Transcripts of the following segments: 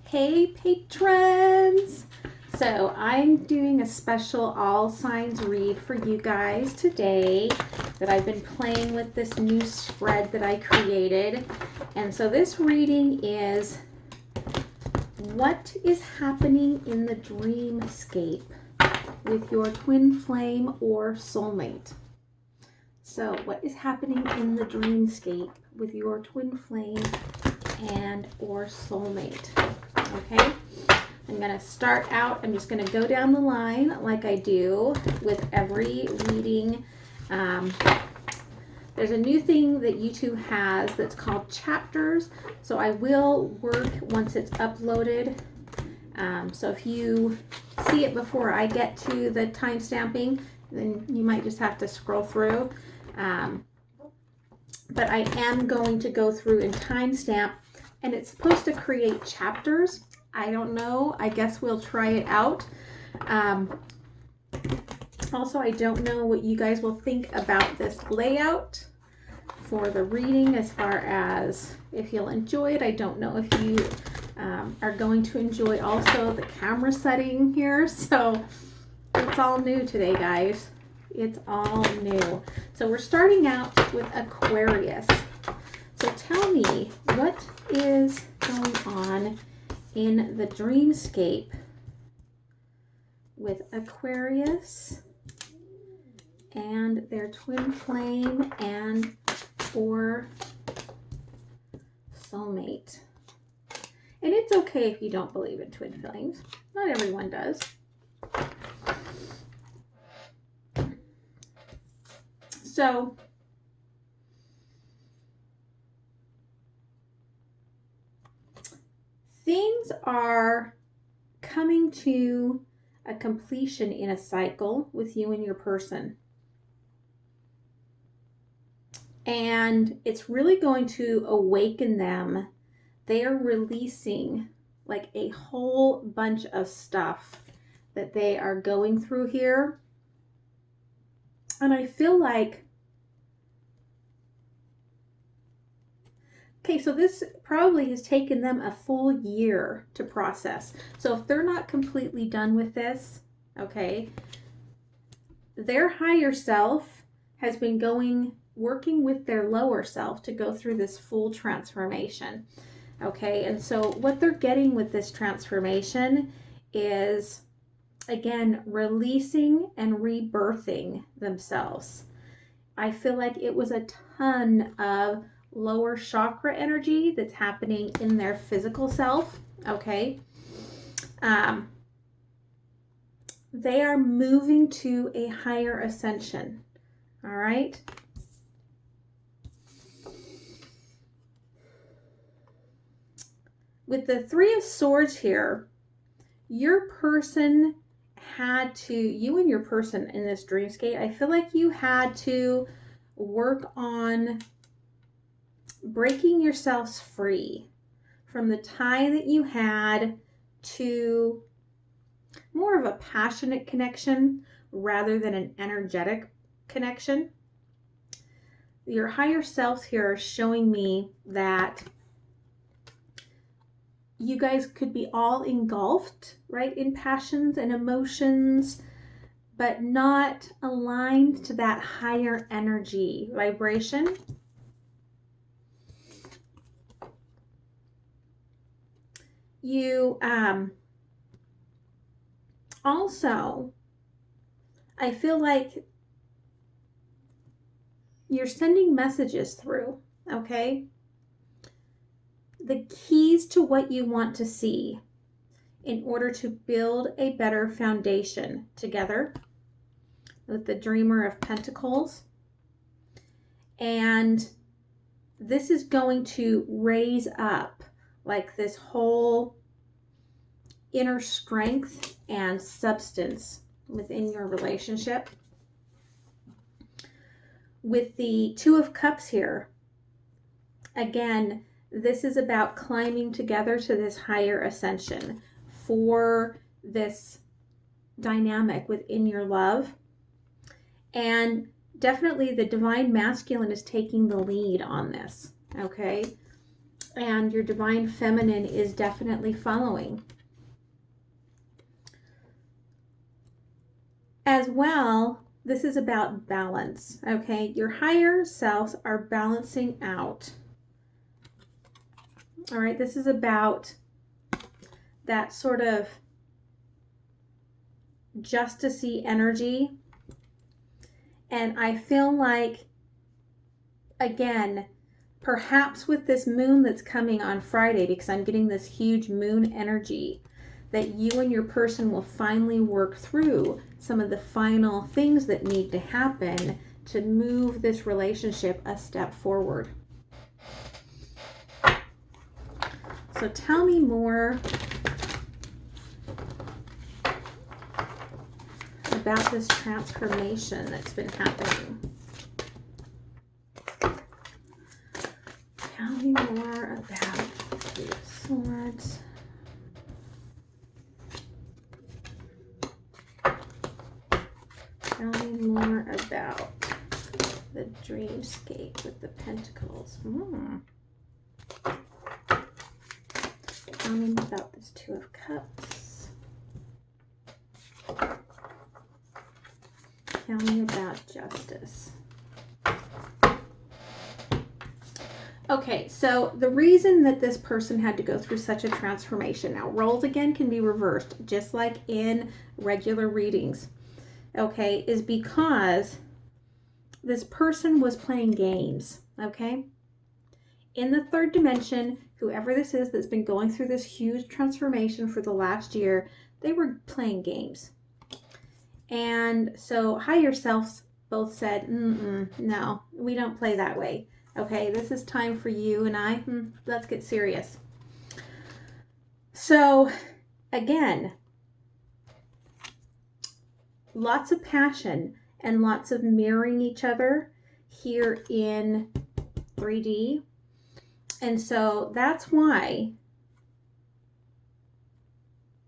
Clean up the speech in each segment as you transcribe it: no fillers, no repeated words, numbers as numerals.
Hey patrons! So I'm doing a special all signs read for you guys today that I've been playing with this new spread that I created. And so this reading is what is happening in the dreamscape with your twin flame or soulmate. So what is happening in the dreamscape with your twin flame and or soulmate? Okay, I'm going to start out, I'm just going to go down the line like I do with every reading. There's a new thing that YouTube has that's called chapters, so I will work once it's uploaded. So if you see it before I get to the time stamping, then you might just have to scroll through. But I am going to go through and timestamp, and it's supposed to create chapters. I don't know. I guess we'll try it out. Also, I don't know what you guys will think about this layout for the reading as far as if you'll enjoy it. I don't know if you are going to enjoy also the camera setting here. So it's all new today, guys. It's all new. So we're starting out with Aquarius. So tell me, what is going on in the dreamscape with Aquarius and their twin flame and or soulmate? And it's okay if you don't believe in twin flames. Not everyone does. So things are coming to a completion in a cycle with you and your person. And it's really going to awaken them. They are releasing like a whole bunch of stuff that they are going through here. And I feel like, okay, so this probably has taken them a full year to process. So if they're not completely done with this, okay, their higher self has been working with their lower self to go through this full transformation. Okay, and so what they're getting with this transformation is, again, releasing and rebirthing themselves. I feel like it was a ton of lower chakra energy that's happening in their physical self. Okay, they are moving to a higher ascension. All right. With the Three of Swords here, your person had to, you and your person in this dreamscape, I feel like you had to work on breaking yourselves free from the tie that you had to more of a passionate connection rather than an energetic connection. Your higher selves here are showing me that you guys could be all engulfed, right, in passions and emotions, but not aligned to that higher energy vibration. You also, I feel like you're sending messages through, okay? The keys to what you want to see in order to build a better foundation together with the Dreamer of Pentacles. And this is going to raise up like this whole inner strength and substance within your relationship. With the Two of Cups here, again, this is about climbing together to this higher ascension for this dynamic within your love. And definitely the divine masculine is taking the lead on this, okay? And your divine feminine is definitely following. As well, this is about balance, okay? Your higher selves are balancing out. All right, this is about that sort of justice-y energy. And I feel like, again, perhaps with this moon that's coming on Friday, because I'm getting this huge moon energy, that you and your person will finally work through some of the final things that need to happen to move this relationship a step forward. So tell me more about this transformation that's been happening. Tell me more about the Swords. Tell me more about the Dreamscape with the Pentacles. Tell me about this Two of Cups. Tell me about Justice. Okay, so the reason that this person had to go through such a transformation, now roles again can be reversed, just like in regular readings, okay, is because this person was playing games, okay? In the third dimension, whoever this is that's been going through this huge transformation for the last year, they were playing games. And so higher selves both said, no, we don't play that way. Okay, this is time for you and I, let's get serious. So again, lots of passion and lots of mirroring each other here in 3D. And so that's why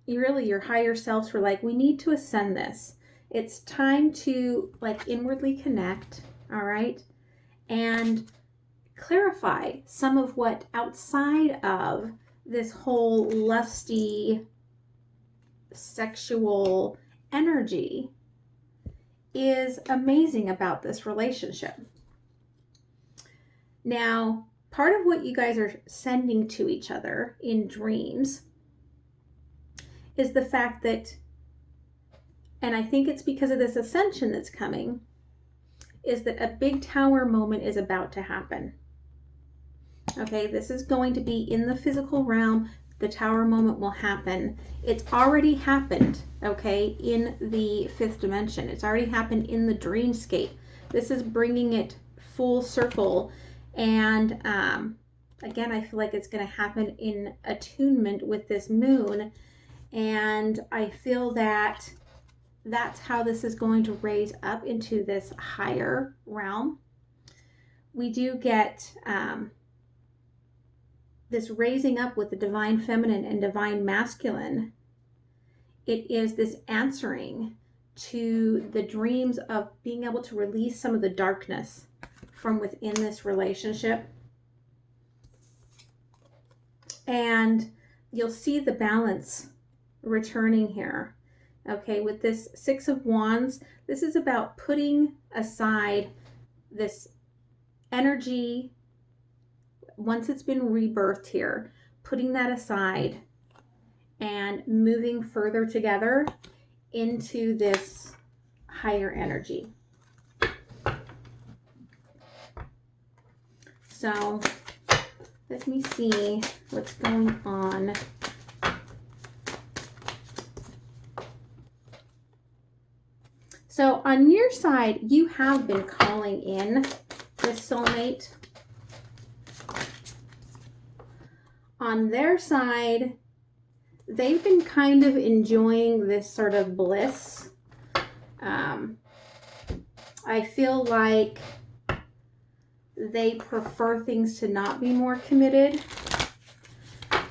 your higher selves were like, we need to ascend this. It's time to like inwardly connect, all right? And clarify some of what outside of this whole lusty sexual energy is amazing about this relationship. Now, part of what you guys are sending to each other in dreams is the fact that, and I think it's because of this ascension that's coming, is that a big tower moment is about to happen. Okay, this is going to be in the physical realm. The tower moment will happen. It's already happened, okay, in the fifth dimension. It's already happened in the dreamscape. This is bringing it full circle. And again, I feel like it's going to happen in attunement with this moon. And I feel that that's how this is going to raise up into this higher realm. We do get this raising up with the divine feminine and divine masculine. It is this answering to the dreams of being able to release some of the darkness from within this relationship. And you'll see the balance returning here. Okay, with this Six of Wands, this is about putting aside this energy. Once it's been rebirthed here, putting that aside and moving further together into this higher energy. So let me see what's going on. So on your side, you have been calling in this soulmate. On their side, they've been kind of enjoying this sort of bliss. I feel like they prefer things to not be more committed.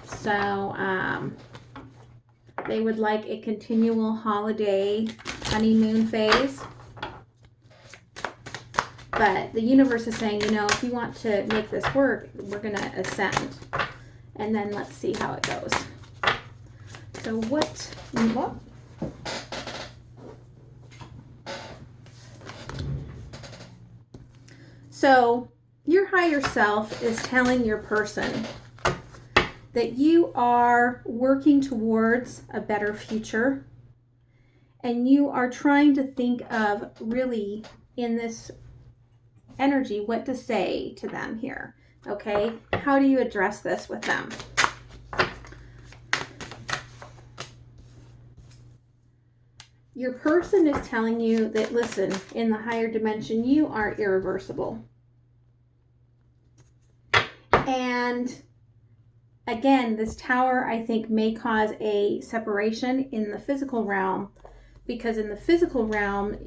So they would like a continual holiday honeymoon phase. But the universe is saying, you know, if you want to make this work, we're going to ascend. And then let's see how it goes. So what? So your higher self is telling your person that you are working towards a better future, and you are trying to think of really in this energy what to say to them here. Okay, how do you address this with them? Your person is telling you that, listen, in the higher dimension, you are irreversible. And again, this tower, I think, may cause a separation in the physical realm, because in the physical realm,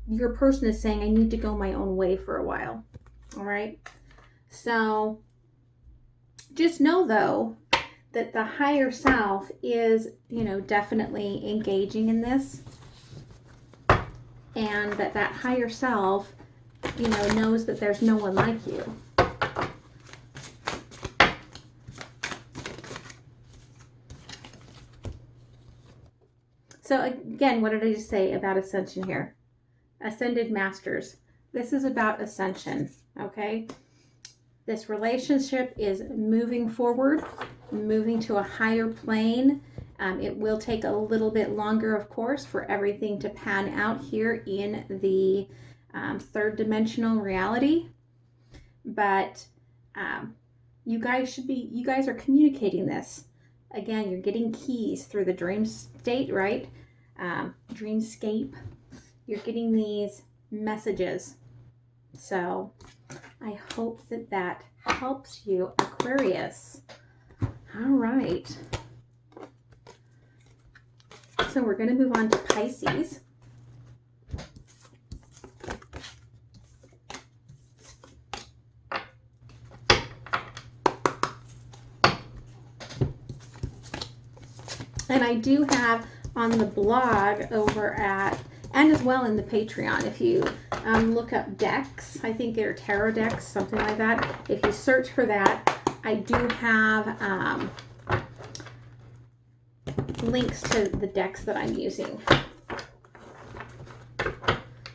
your person is saying, I need to go my own way for a while. All right. So just know, though, that the higher self is, you know, definitely engaging in this, and that higher self, you know, knows that there's no one like you. So again, what did I just say about ascension here? Ascended masters. This is about ascension, okay? This relationship is moving forward, moving to a higher plane. It will take a little bit longer, of course, for everything to pan out here in the third dimensional reality. But you guys are communicating this. Again, you're getting keys through the dream state, right? Dreamscape. You're getting these messages. So I hope that helps you, Aquarius. All right. So we're going to move on to Pisces. And I do have on the blog over at, and as well in the Patreon, if you look up decks, I think they're tarot decks, something like that. If you search for that, I do have links to the decks that I'm using,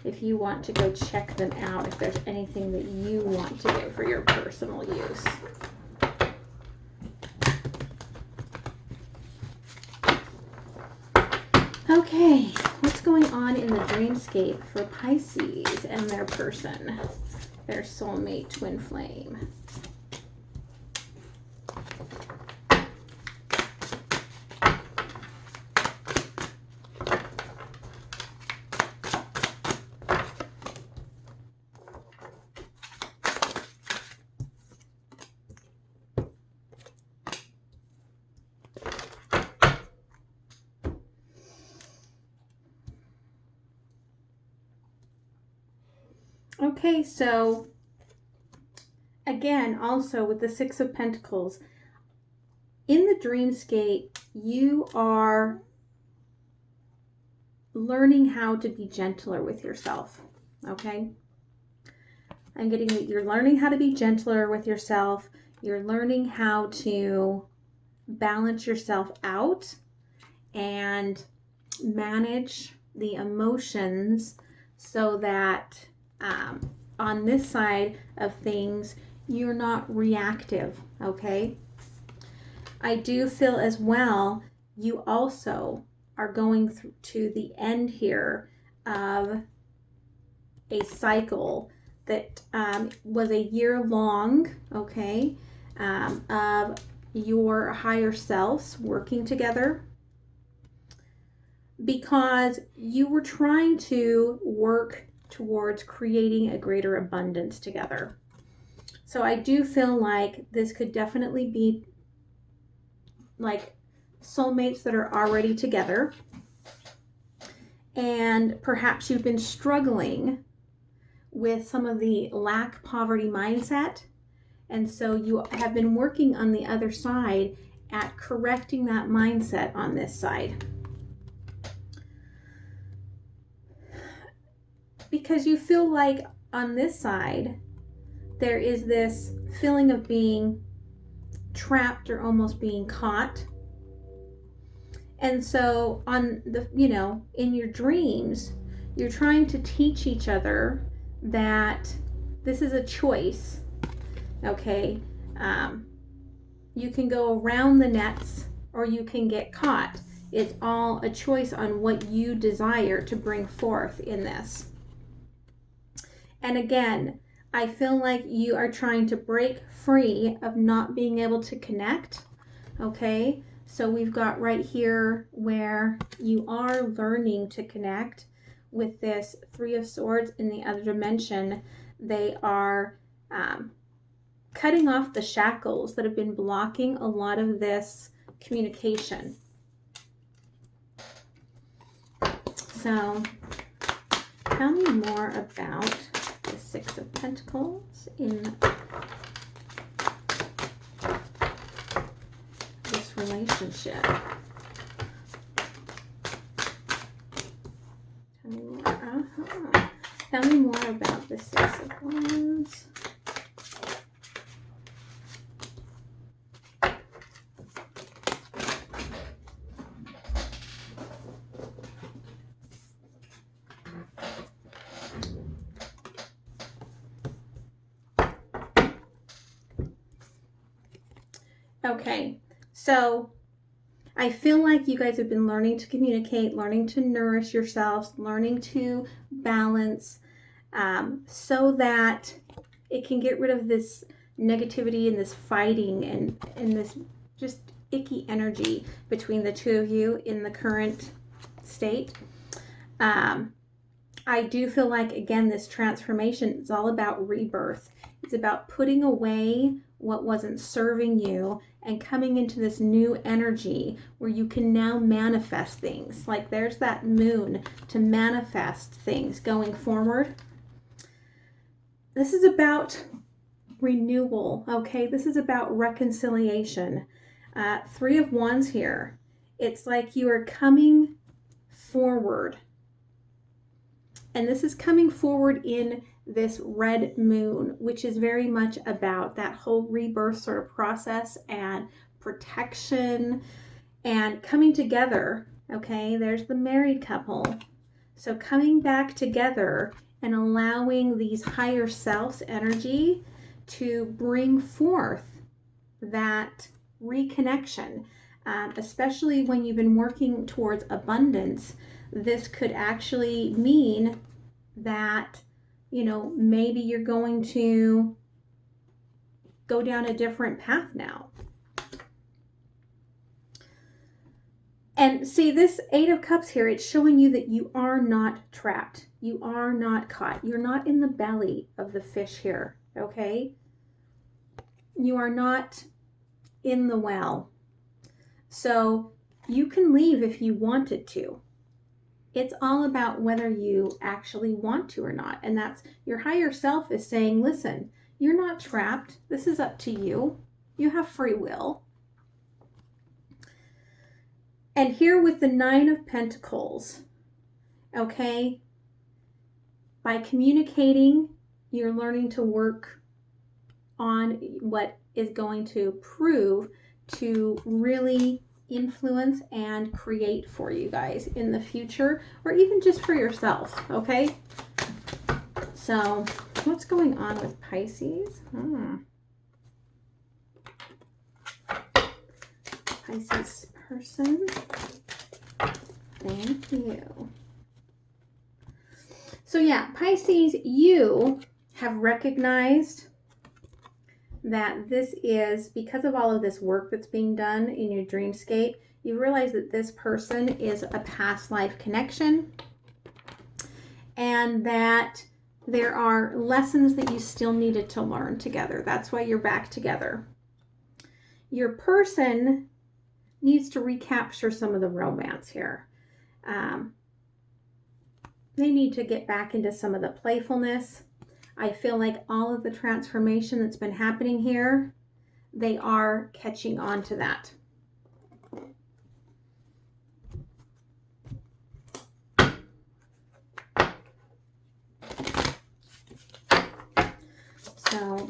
if you want to go check them out, if there's anything that you want to do for your personal use. Okay, what's going on in the dreamscape for Pisces and their person, their soulmate twin flame? Okay, so again, also with the Six of Pentacles, in the dreamscape, you are learning how to be gentler with yourself, okay? I'm getting that you're learning how to be gentler with yourself. You're learning how to balance yourself out and manage the emotions so that on this side of things, you're not reactive, okay? I do feel as well, you also are going to the end here of a cycle that was a year long, okay, of your higher selves working together, because you were trying to work towards creating a greater abundance together. So I do feel like this could definitely be like soulmates that are already together, and perhaps you've been struggling with some of the lack poverty mindset, and so you have been working on the other side at correcting that mindset on this side, because you feel like on this side, there is this feeling of being trapped or almost being caught. And so on the, in your dreams, you're trying to teach each other that this is a choice, okay? You can go around the nets or you can get caught. It's all a choice on what you desire to bring forth in this. And again, I feel like you are trying to break free of not being able to connect, okay? So we've got right here where you are learning to connect with this Three of Swords in the other dimension. They are cutting off the shackles that have been blocking a lot of this communication. So tell me more about the Six of Pentacles in this relationship. Tell me more. Tell me more about the Six of Wands. Okay, so I feel like you guys have been learning to communicate, learning to nourish yourselves, learning to balance, so that it can get rid of this negativity and this fighting and this just icky energy between the two of you in the current state. I do feel like, again, this transformation is all about rebirth. It's about putting away what wasn't serving you and coming into this new energy where you can now manifest things. Like there's that moon to manifest things going forward. This is about renewal, okay? This is about reconciliation. Three of Wands here. It's like you are coming forward. And this is coming forward in this red moon, which is very much about that whole rebirth sort of process and protection and coming together. Okay, there's the married couple. So coming back together and allowing these higher selves energy to bring forth that reconnection, especially when you've been working towards abundance. This could actually mean that, maybe you're going to go down a different path now. And see, this Eight of Cups here, it's showing you that you are not trapped. You are not caught. You're not in the belly of the fish here, okay? You are not in the well. So you can leave if you wanted to. It's all about whether you actually want to or not. And that's your higher self is saying, listen, you're not trapped. This is up to you. You have free will. And here with the Nine of Pentacles, okay, by communicating, you're learning to work on what is going to prove to really influence and create for you guys in the future, or even just for yourself, okay? So what's going on with Pisces? Pisces person. Thank you. So yeah, Pisces, you have recognized that this is, because of all of this work that's being done in your dreamscape, you realize that this person is a past life connection and that there are lessons that you still needed to learn together. That's why you're back together. Your person needs to recapture some of the romance here. They need to get back into some of the playfulness. I feel like all of the transformation that's been happening here, they are catching on to that. So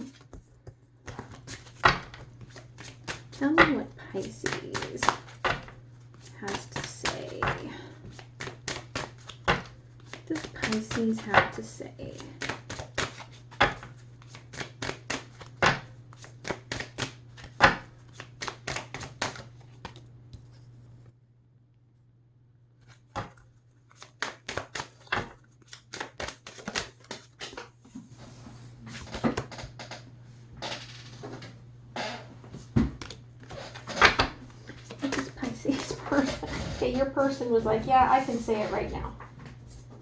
tell me what Pisces has to say. What does Pisces have to say? Your person was like, yeah, I can say it right now.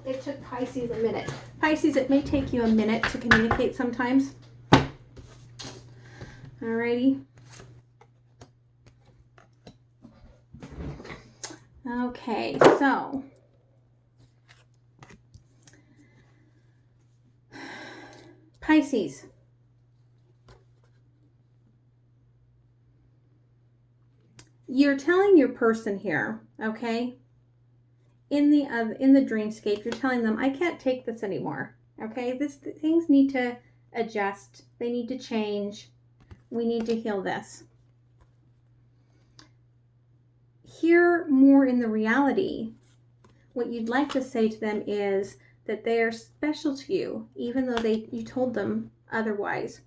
It took Pisces a minute. Pisces, it may take you a minute to communicate sometimes. Alrighty. Okay, so Pisces. You're telling your person here, okay, in the dreamscape, you're telling them, I can't take this anymore, okay? Things need to adjust. They need to change. We need to heal this. Here, more in the reality, what you'd like to say to them is that they are special to you, even though you told them otherwise.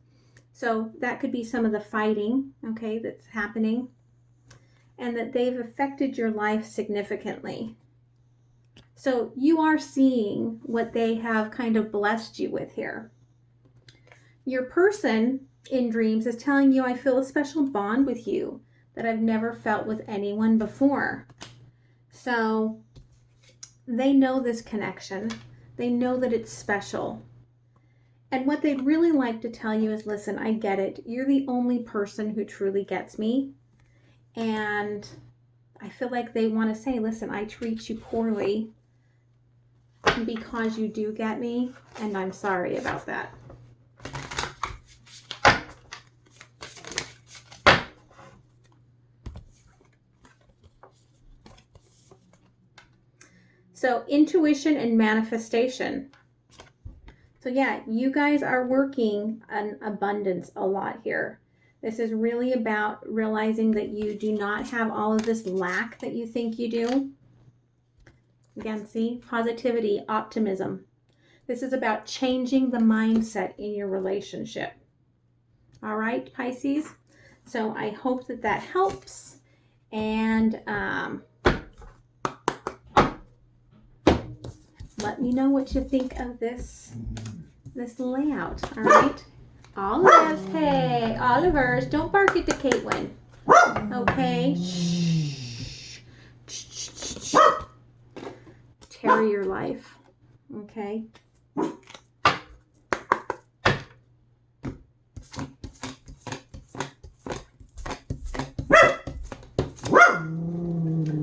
So that could be some of the fighting, okay, that's happening, and that they've affected your life significantly. So you are seeing what they have kind of blessed you with here. Your person in dreams is telling you, I feel a special bond with you that I've never felt with anyone before. So they know this connection. They know that it's special. And what they'd really like to tell you is, listen, I get it. You're the only person who truly gets me. And I feel like they want to say, listen, I treat you poorly because you do get me, and I'm sorry about that. So intuition and manifestation. So yeah, you guys are working on abundance a lot here. This is really about realizing that you do not have all of this lack that you think you do. Again, see, positivity, optimism. This is about changing the mindset in your relationship. All right, Pisces. So I hope that that helps. And let me know what you think of this layout. All right. Olive, hey, Olivers, don't bark at the Caitlin. Okay. Shh. Terrier life. Okay.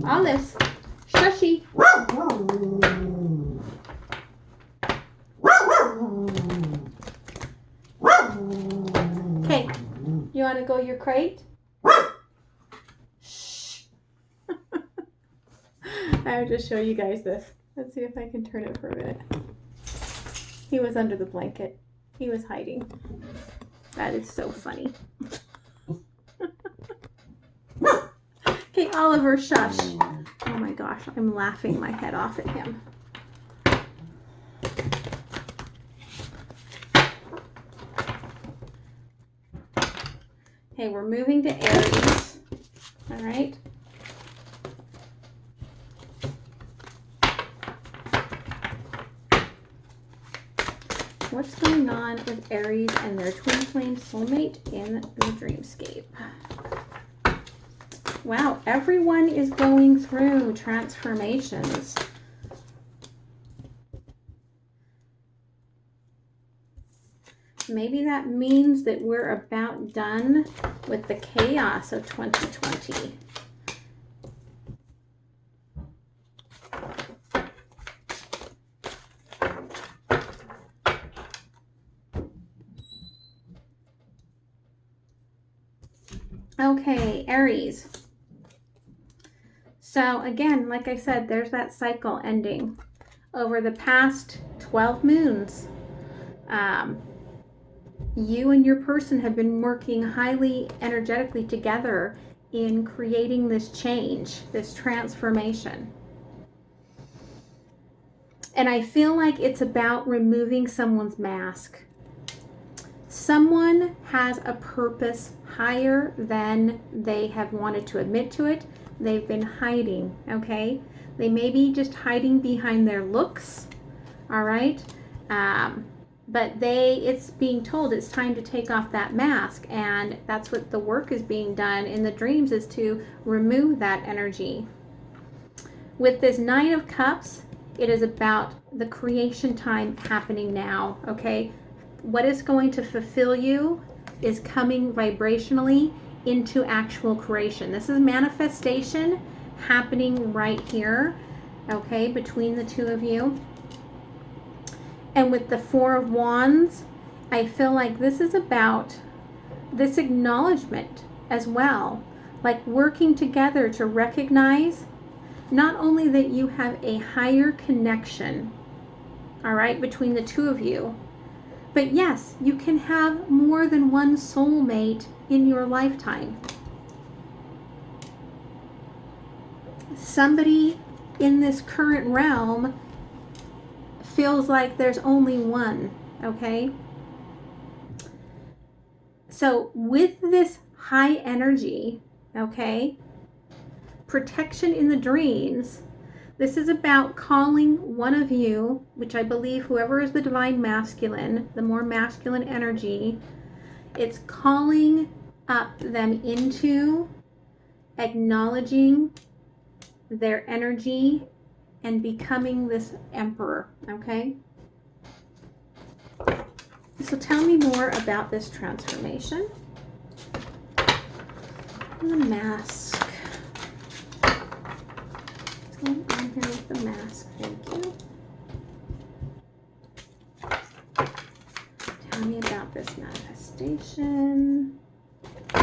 Olives, shushy. Okay, you want to go your crate? Shh. I would just show you guys this. Let's see if I can turn it for a minute. He was under the blanket. He was hiding. That is so funny. Okay, Oliver, shush. Oh my gosh, I'm laughing my head off at him. Okay, we're moving to Aries. All right. What's going on with Aries and their twin flame soulmate in the dreamscape? Wow, everyone is going through transformations. Maybe that means that we're about done with the chaos of 2020. Okay, Aries. So again, like I said, there's that cycle ending. Over the past 12 moons, you and your person have been working highly energetically together in creating this change, this transformation. And I feel like it's about removing someone's mask. Someone has a purpose higher than they have wanted to admit to it. They've been hiding, okay? They may be just hiding behind their looks, all right? But it's being told it's time to take off that mask, and that's what the work is being done in the dreams, is to remove that energy. With this Nine of Cups, it is about the creation time happening now, okay? What is going to fulfill you is coming vibrationally into actual creation. This is manifestation happening right here, okay, between the two of you. And with the Four of Wands, I feel like this is about this acknowledgement as well, like working together to recognize not only that you have a higher connection, all right, between the two of you, but yes, you can have more than one soulmate in your lifetime. Somebody in this current realm feels like there's only one, okay? So with this high energy, okay, protection in the dreams, this is about calling one of you, which I believe whoever is the divine masculine, the more masculine energy, it's calling up them into acknowledging their energy and becoming this emperor, okay? So tell me more about this transformation. And the mask. What's going on here with the mask? Thank you. Tell me about this manifestation. Four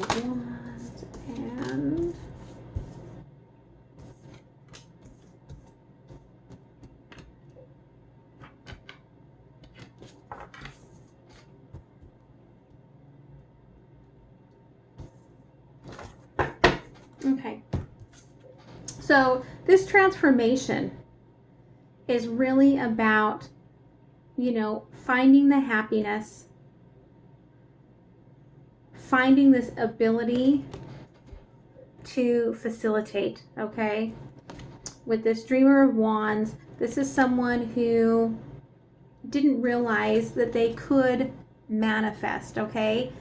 of Wands and okay. So this transformation is really about, you know, finding the happiness, finding this ability to facilitate, okay? With this Dreamer of Wands, this is someone who didn't realize that they could manifest, okay?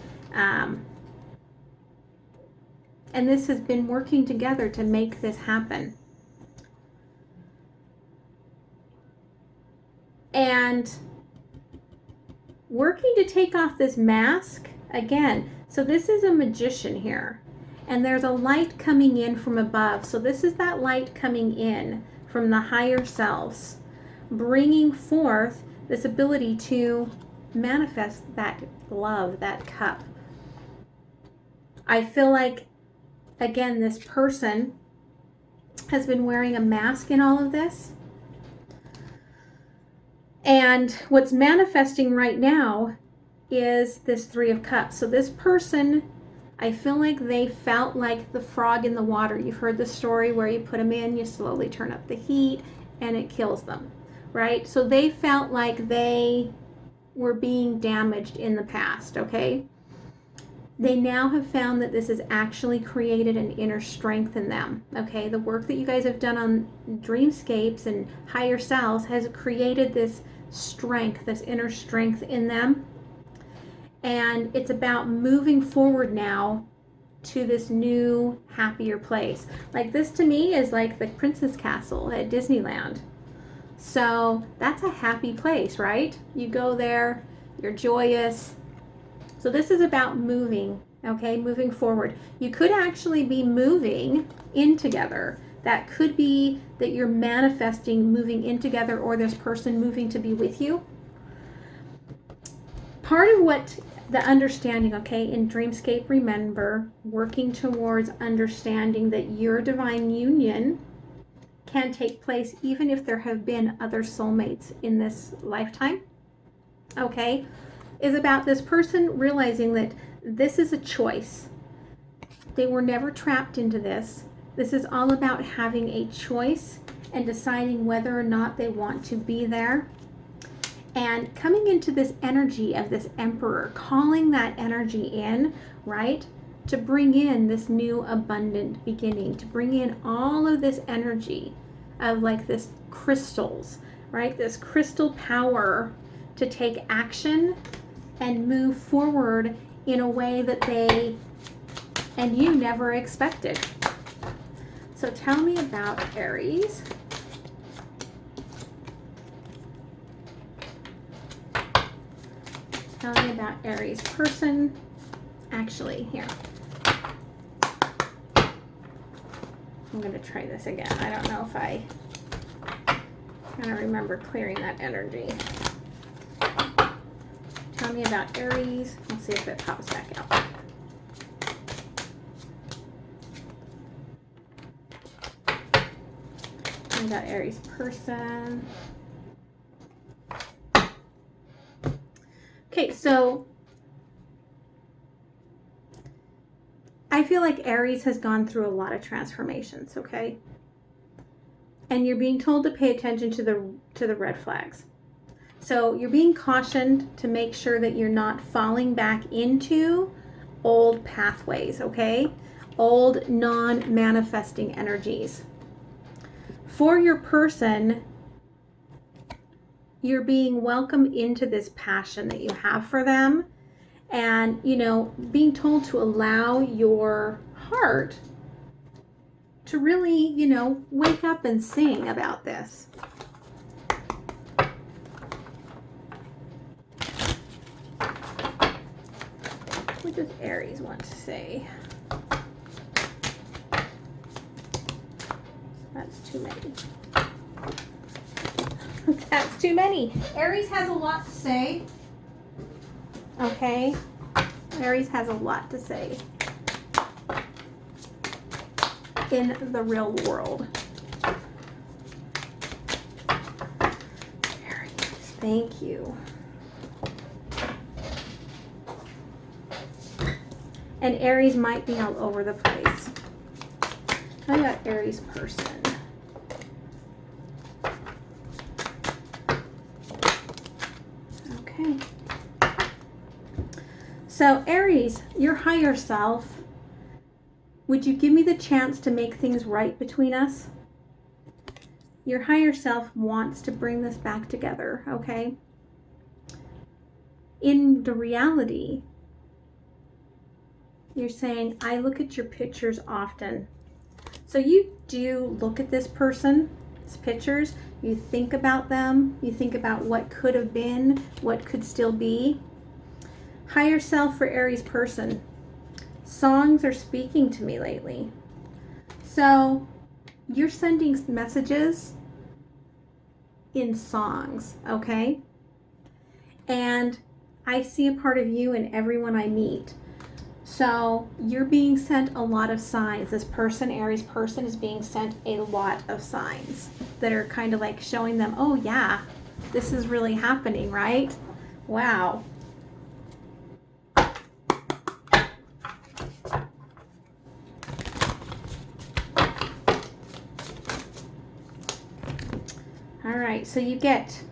And this has been working together to make this happen. And working to take off this mask, again, so this is a magician here. And there's a light coming in from above. So this is that light coming in from the higher selves, bringing forth this ability to manifest that love, that cup. I feel like, again, this person has been wearing a mask in all of this. And what's manifesting right now is this Three of Cups. So this person, I feel like they felt like the frog in the water. You've heard the story where you put them in, you slowly turn up the heat, and it kills them, right? So they felt like they were being damaged in the past, okay? They now have found that this has actually created an inner strength in them, okay? The work that you guys have done on dreamscapes and higher selves has created this strength, this inner strength in them. And it's about moving forward now to this new, happier place. Like this to me is like the Princess Castle at Disneyland. So that's a happy place, right? You go there, you're joyous. So this is about moving, okay? Moving forward. You could actually be moving in together. That could be that you're manifesting moving in together, or this person moving to be with you. Part of what the understanding, okay, in Dreamscape, remember, working towards understanding that your divine union can take place even if there have been other soulmates in this lifetime. okay, is about this person realizing that this is a choice. They were never trapped into this. This is all about having a choice and deciding whether or not they want to be there. And coming into this energy of this Emperor, calling that energy in, right? To bring in this new abundant beginning, to bring in all of this energy of like this crystals, right? This crystal power to take action and move forward in a way that they and you never expected. So tell me about Aries. Tell me about Aries person. Actually, here. I'm going to try this again. I don't know if I'm going to remember clearing that energy. Tell me about Aries. Let's see if it pops back out. Tell me about Aries person. Okay, so I feel like Aries has gone through a lot of transformations, okay? And you're being told to pay attention to the red flags. So you're being cautioned to make sure that you're not falling back into old pathways, okay? Old non-manifesting energies. For your person, you're being welcomed into this passion that you have for them, and, you know, being told to allow your heart to really, you know, wake up and sing about this. What does Aries want to say? That's too many. That's too many. Aries has a lot to say. Okay? Aries has a lot to say in the real world. Aries, thank you. And Aries might be all over the place. I got Aries person. Okay. So Aries, your higher self, would you give me the chance to make things right between us? Your higher self wants to bring this back together, okay? In the reality, you're saying, I look at your pictures often. So you do look at this person's pictures, you think about them, you think about what could have been, what could still be. Higher self for Aries person. Songs are speaking to me lately. So you're sending messages in songs, okay? And I see a part of you in everyone I meet. So you're being sent a lot of signs. This person, Aries person, is being sent a lot of signs that are kind of like showing them, oh yeah, this is really happening, right? Wow. All right, so you get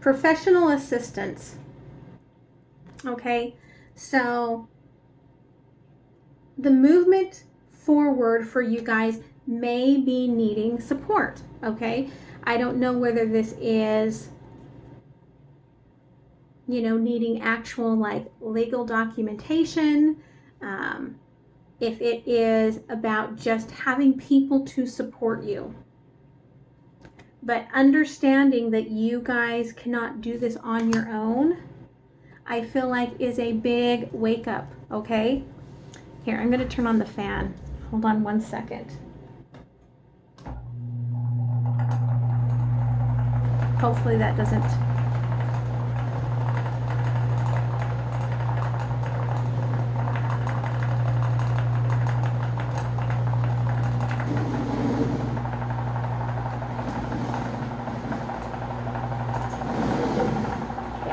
professional assistance. Okay, so the movement forward for you guys may be needing support, okay? I don't know whether this is, you know, needing actual like legal documentation, if it is about just having people to support you. But understanding that you guys cannot do this on your own, I feel like is a big wake up, okay? Here, I'm gonna turn on the fan. Hold on one second. Hopefully that doesn't.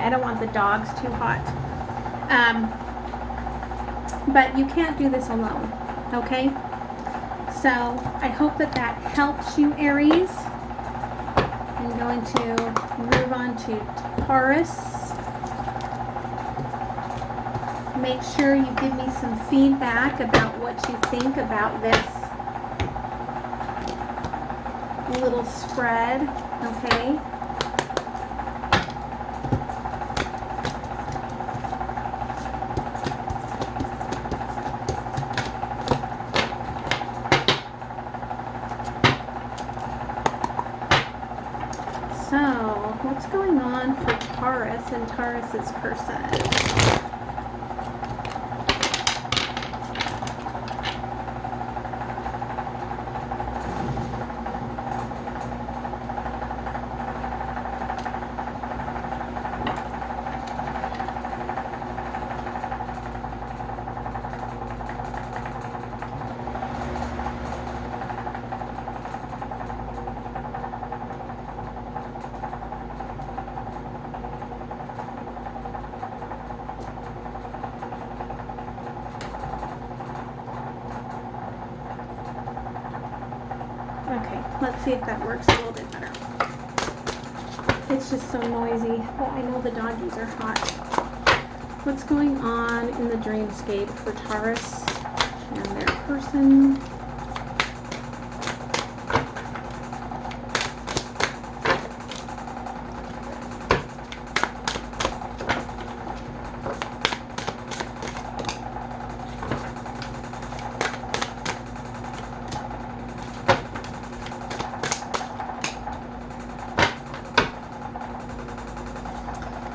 I don't want the dog's too hot. But you can't do this alone, okay? So I hope that that helps you, Aries. I'm going to move on to Taurus. Make sure you give me some feedback about what you think about this little spread, okay? So, what's going on for Taurus and Taurus's person? Okay, let's see if that works a little bit better. It's just so noisy, but I know the doggies are hot. What's going on in the dreamscape for Taurus and their person?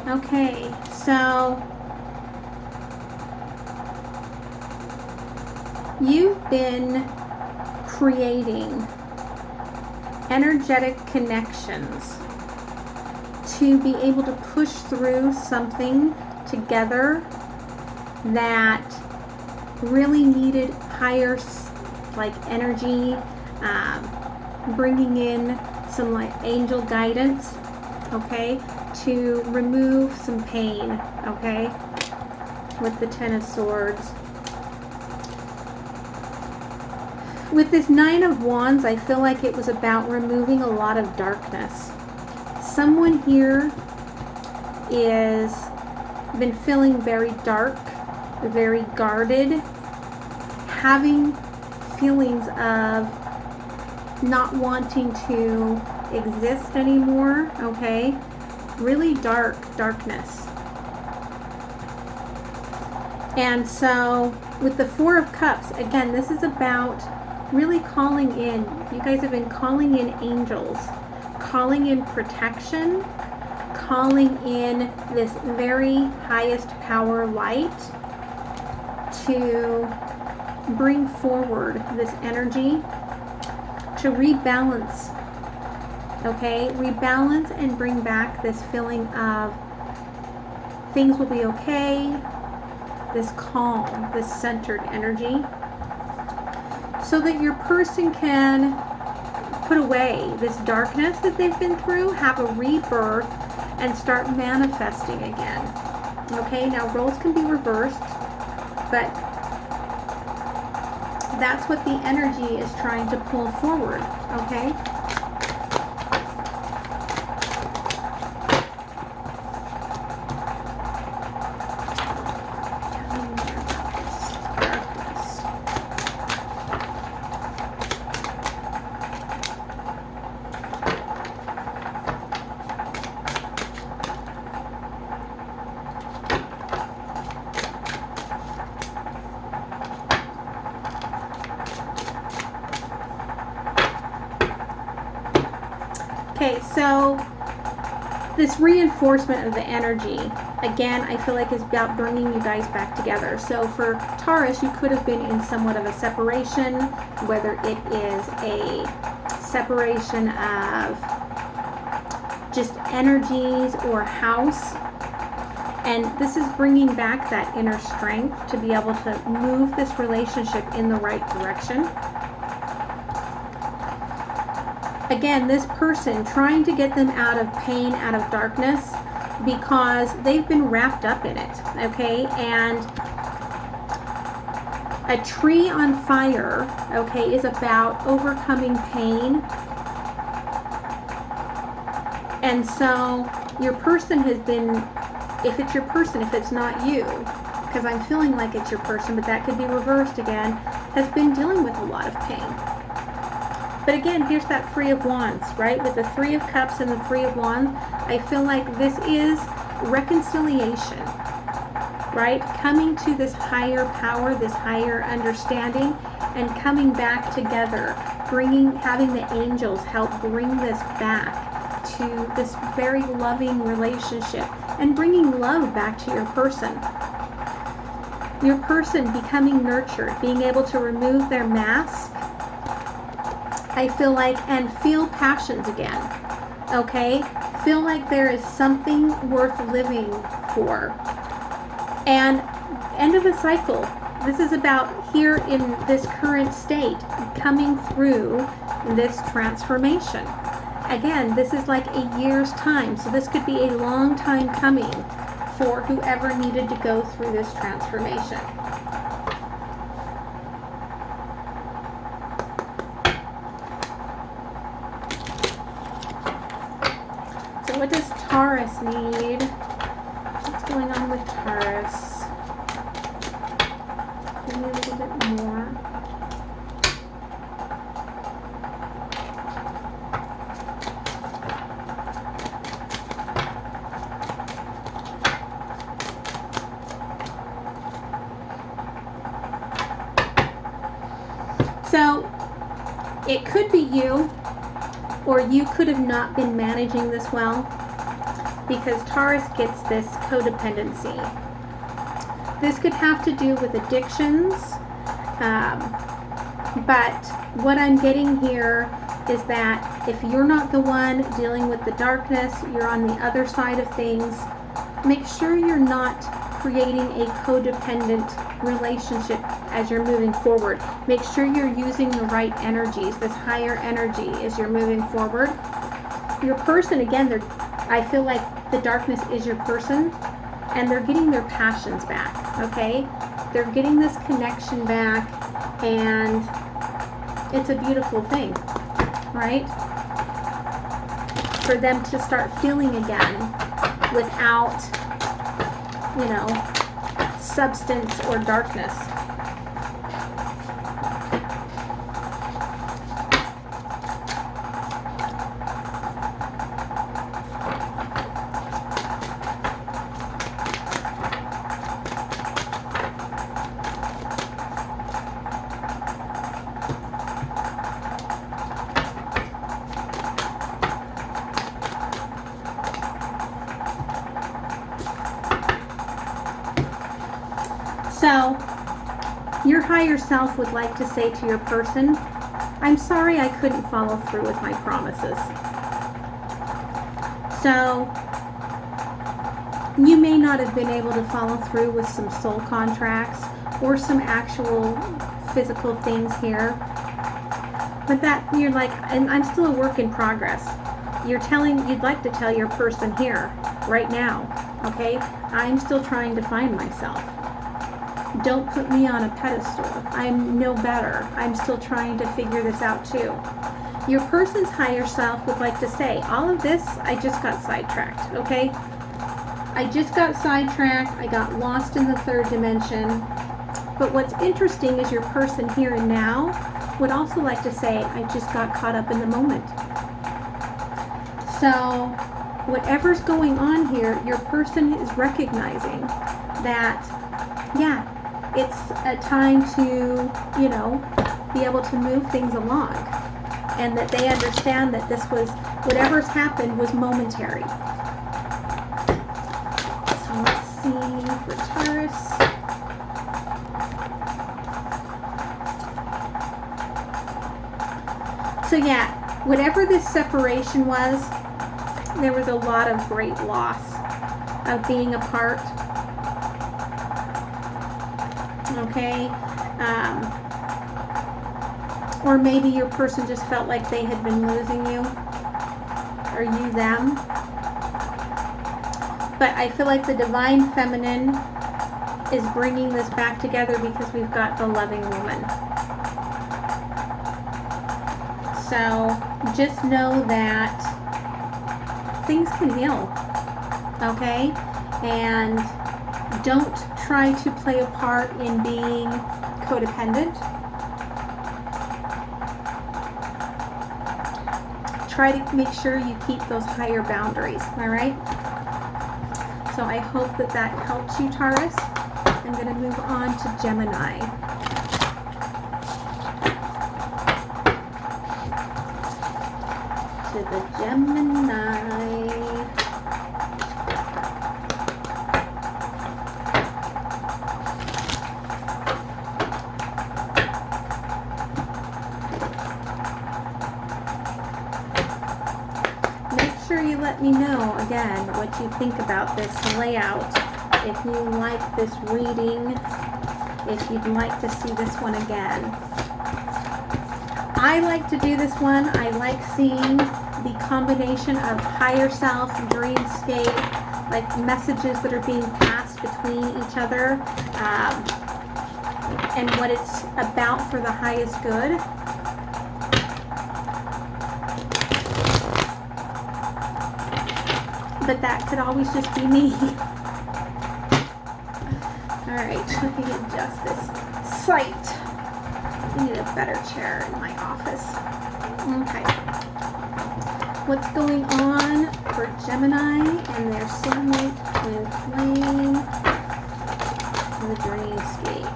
Okay, so you've been creating energetic connections to be able to push through something together that really needed higher energy, bringing in some angel guidance, okay, to remove some pain, okay, with the Ten of Swords. With this Nine of Wands, I feel like it was about removing a lot of darkness. Someone here is been feeling very dark, very guarded, having feelings of not wanting to exist anymore, okay? Really darkness. And so with the Four of Cups, again, this is about really calling in. You guys have been calling in angels, calling in protection, calling in this very highest power light to bring forward this energy to rebalance. Okay, rebalance and bring back this feeling of things will be okay, this calm, this centered energy, so that your person can put away this darkness that they've been through, have a rebirth, and start manifesting again. Okay, now roles can be reversed, but that's what the energy is trying to pull forward, okay? Okay, so this reinforcement of the energy, again, I feel like is about bringing you guys back together. So for Taurus, you could have been in somewhat of a separation, whether it is a separation of just energies or house. And this is bringing back that inner strength to be able to move this relationship in the right direction. Again, this person trying to get them out of pain, out of darkness, because they've been wrapped up in it, okay? And a tree on fire, okay, is about overcoming pain. And so your person has been, if it's your person, if it's not you, because I'm feeling like it's your person, but that could be reversed again, has been dealing with a lot of pain. But again, here's that Three of Wands, right? With the Three of Cups and the Three of Wands, I feel like this is reconciliation, right? Coming to this higher power, this higher understanding, and coming back together, having the angels help bring this back to this very loving relationship and bringing love back to your person. Your person becoming nurtured, being able to remove their mask, I feel like, and feel passions again, okay? Feel like there is something worth living for. And end of a cycle. This is about here in this current state, coming through this transformation. Again, this is like a year's time, so this could be a long time coming for whoever needed to go through this transformation. So what does Taurus need? What's going on with Taurus? Give me a little bit more. So it could be you, or you could have not been managing this well, because Taurus gets this codependency. This could have to do with addictions, but what I'm getting here is that if you're not the one dealing with the darkness, you're on the other side of things, make sure you're not creating a codependent relationship as you're moving forward. Make sure you're using the right energies, this higher energy as you're moving forward. Your person, again, I feel like the darkness is your person, and they're getting their passions back, okay? They're getting this connection back, and it's a beautiful thing, right? For them to start feeling again without, you know, substance or darkness. So, your higher self would like to say to your person, I'm sorry I couldn't follow through with my promises. So, you may not have been able to follow through with some soul contracts or some actual physical things here. But that, you're like, and I'm still a work in progress. You'd like to tell your person here, right now, okay? I'm still trying to find myself. Don't put me on a pedestal. I'm no better. I'm still trying to figure this out too. Your person's higher self would like to say, all of this, I just got sidetracked, okay? I just got sidetracked. I got lost in the third dimension. But what's interesting is your person here and now would also like to say, I just got caught up in the moment. So whatever's going on here, your person is recognizing that, yeah, it's a time to, you know, be able to move things along, and that they understand that this was, whatever's happened was momentary. So let's see for Taurus. So yeah, whatever this separation was, there was a lot of great loss of being apart. Okay, or maybe your person just felt like they had been losing you, or you them. But I feel like the divine feminine is bringing this back together because we've got the loving woman. So just know that things can heal, okay? And don't try to play a part in being codependent. Try to make sure you keep those higher boundaries, all right? So I hope that that helps you, Taurus. I'm going to move on to Gemini. To the Gemini. You let me know again what you think about this layout, if you like this reading, if you'd like to see this one again. I like to do this one. I like seeing the combination of higher self, dreamscape, like messages that are being passed between each other, and what it's about for the highest good. But that could always just be me. Alright, let me adjust this sight. I need a better chair in my office. Okay. What's going on for Gemini and their soulmate twin flame in the Dreamscape?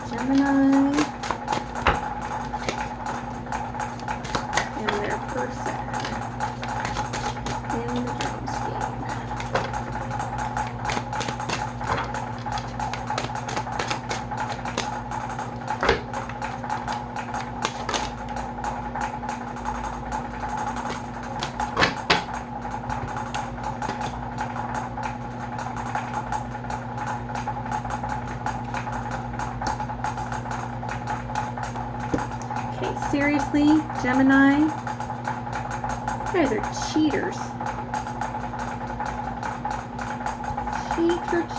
Gemini and their person. Seriously, Gemini, you guys are cheaters.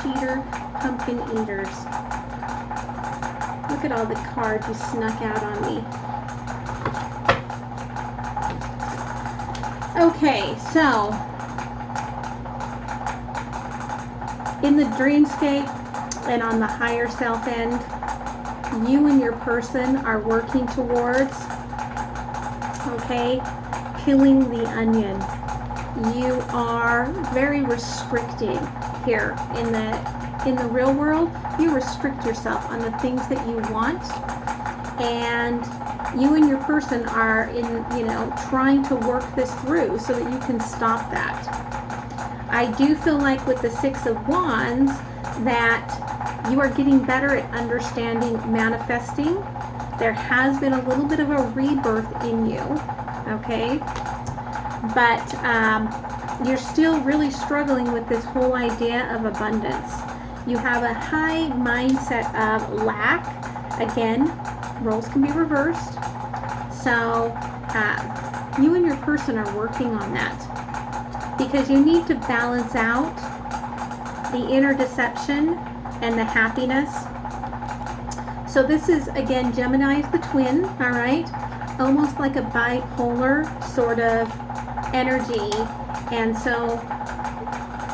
Cheater, pumpkin eaters. Look at all the cards you snuck out on me. Okay, so in the dreamscape and on the higher self end, you and your person are working towards, okay, peeling the onion. You are very restricting here in the real world. You restrict yourself on the things that you want, and you and your person are trying to work this through so that you can stop that. I do feel like with the Six of Wands that you are getting better at understanding manifesting. There has been a little bit of a rebirth in you, okay? But you're still really struggling with this whole idea of abundance. You have a high mindset of lack. Again, roles can be reversed. So you and your person are working on that because you need to balance out the inner deception and the happiness. So this is, again, Gemini is the twin, all right? Almost like a bipolar sort of energy. And so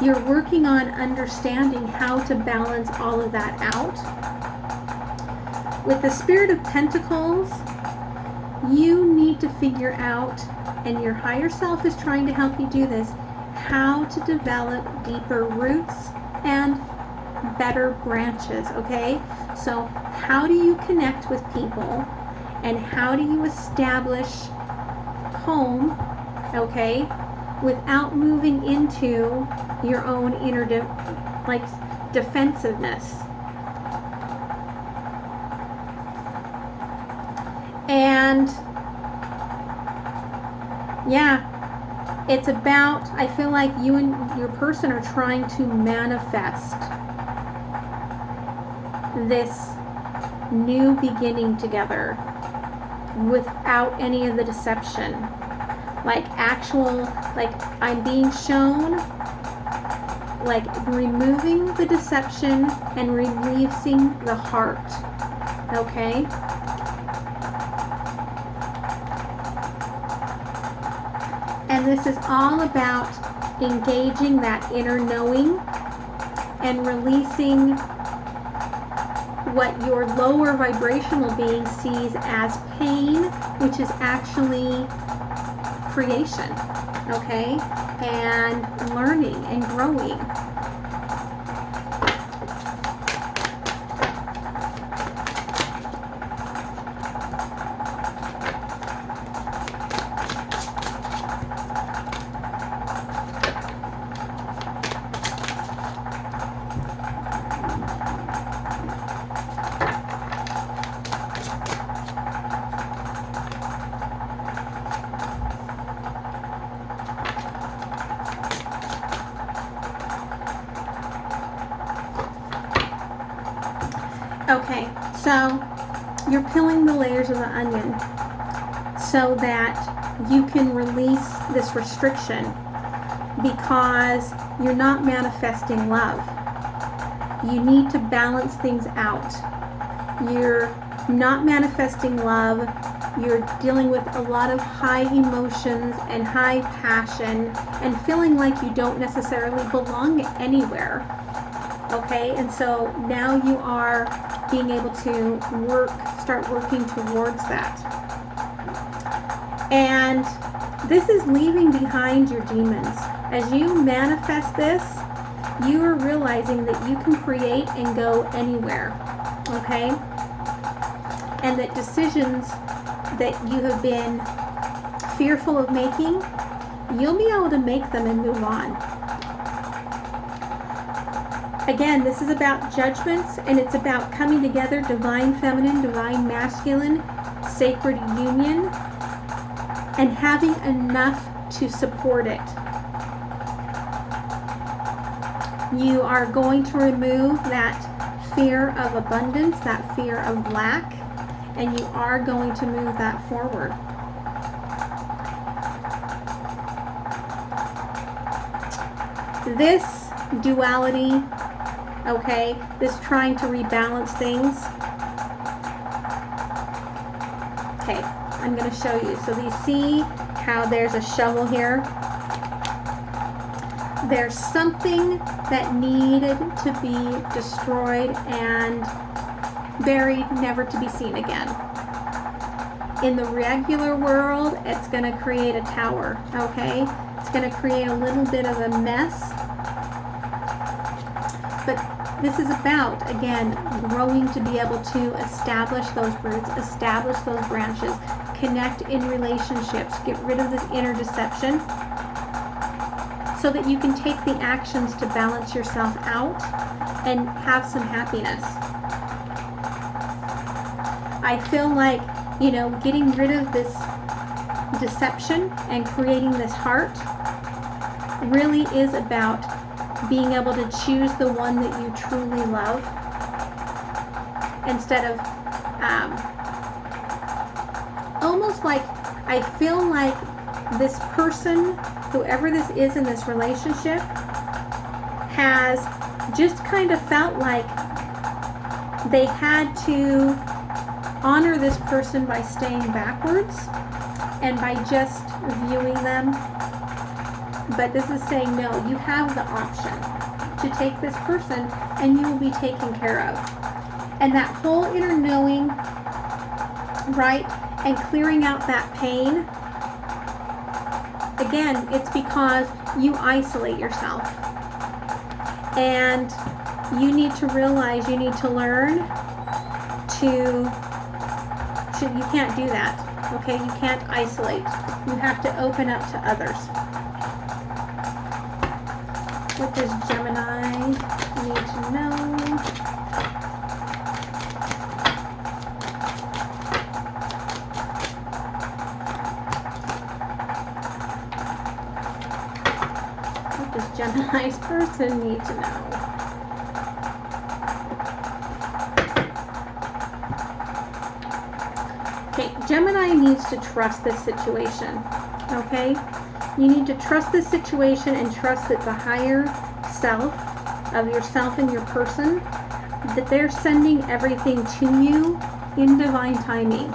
you're working on understanding how to balance all of that out. With the Spirit of Pentacles, you need to figure out, and your higher self is trying to help you do this, how to develop deeper roots and better branches, okay? So how do you connect with people, and how do you establish home, okay, without moving into your own inner defensiveness? And yeah, it's about, I feel like you and your person are trying to manifest this new beginning together without any of the deception. like actual, like I'm being shown, like removing the deception and releasing the heart, okay? And this is all about engaging that inner knowing and releasing what your lower vibrational being sees as pain, which is actually creation, okay? And learning and growing. Okay, so you're peeling the layers of the onion so that you can release this restriction, because you're not manifesting love. You need to balance things out. You're not manifesting love. You're dealing with a lot of high emotions and high passion and feeling like you don't necessarily belong anywhere. Okay, and so now you are being able to start working towards that. And this is leaving behind your demons. As you manifest this, you are realizing that you can create and go anywhere, okay? And that decisions that you have been fearful of making, you'll be able to make them and move on. Again, this is about judgments, and it's about coming together, divine feminine, divine masculine, sacred union, and having enough to support it. You are going to remove that fear of abundance, that fear of lack, and you are going to move that forward. This duality, okay, this trying to rebalance things. Okay, I'm going to show you. So you see how there's a shovel here? There's something that needed to be destroyed and buried, never to be seen again. In the regular world, it's going to create a tower, okay? It's going to create a little bit of a mess. But this is about, again, growing to be able to establish those roots, establish those branches, connect in relationships, get rid of this inner deception so that you can take the actions to balance yourself out and have some happiness. I feel like, you know, getting rid of this deception and creating this heart really is about being able to choose the one that you truly love instead of almost like, I feel like this person, whoever this is in this relationship, has just kind of felt like they had to honor this person by staying backwards and by just viewing them. But this is saying, no, you have the option to take this person and you will be taken care of. And that whole inner knowing, right, and clearing out that pain, again, it's because you isolate yourself. And you need to realize, you need to learn to you can't do that, okay? You can't isolate. You have to open up to others. What does Gemini need to know? What does Gemini's person need to know? Okay, Gemini needs to trust this situation. okay? You need to trust the situation and trust that the higher self of yourself and your person, that they're sending everything to you in divine timing,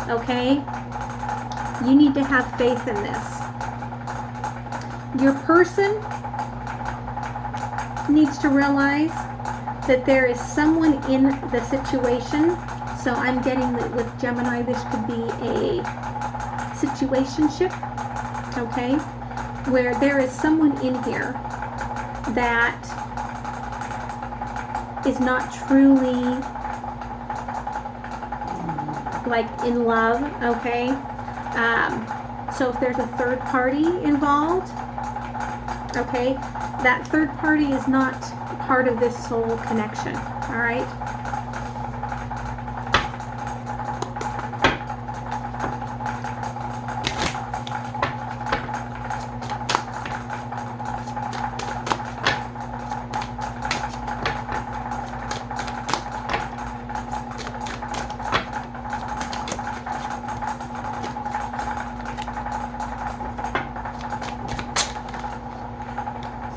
okay? You need to have faith in this. Your person needs to realize that there is someone in the situation. So I'm getting that with Gemini, this could be a situationship, okay? Where there is someone in here that is not truly like in love, okay? So if there's a third party involved, okay, that third party is not part of this soul connection, all right?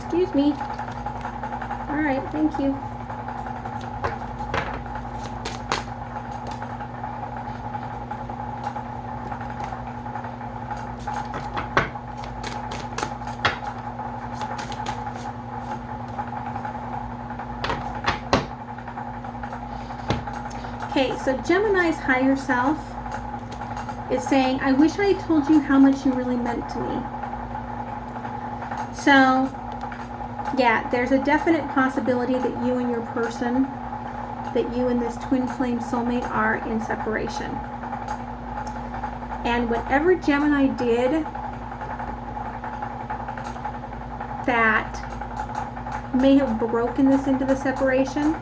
Excuse me. All right, thank you. Okay, so Gemini's higher self is saying, I wish I had told you how much you really meant to me. So, yeah, there's a definite possibility that you and your person, that you and this twin flame soulmate are in separation. And whatever Gemini did that may have broken this into the separation,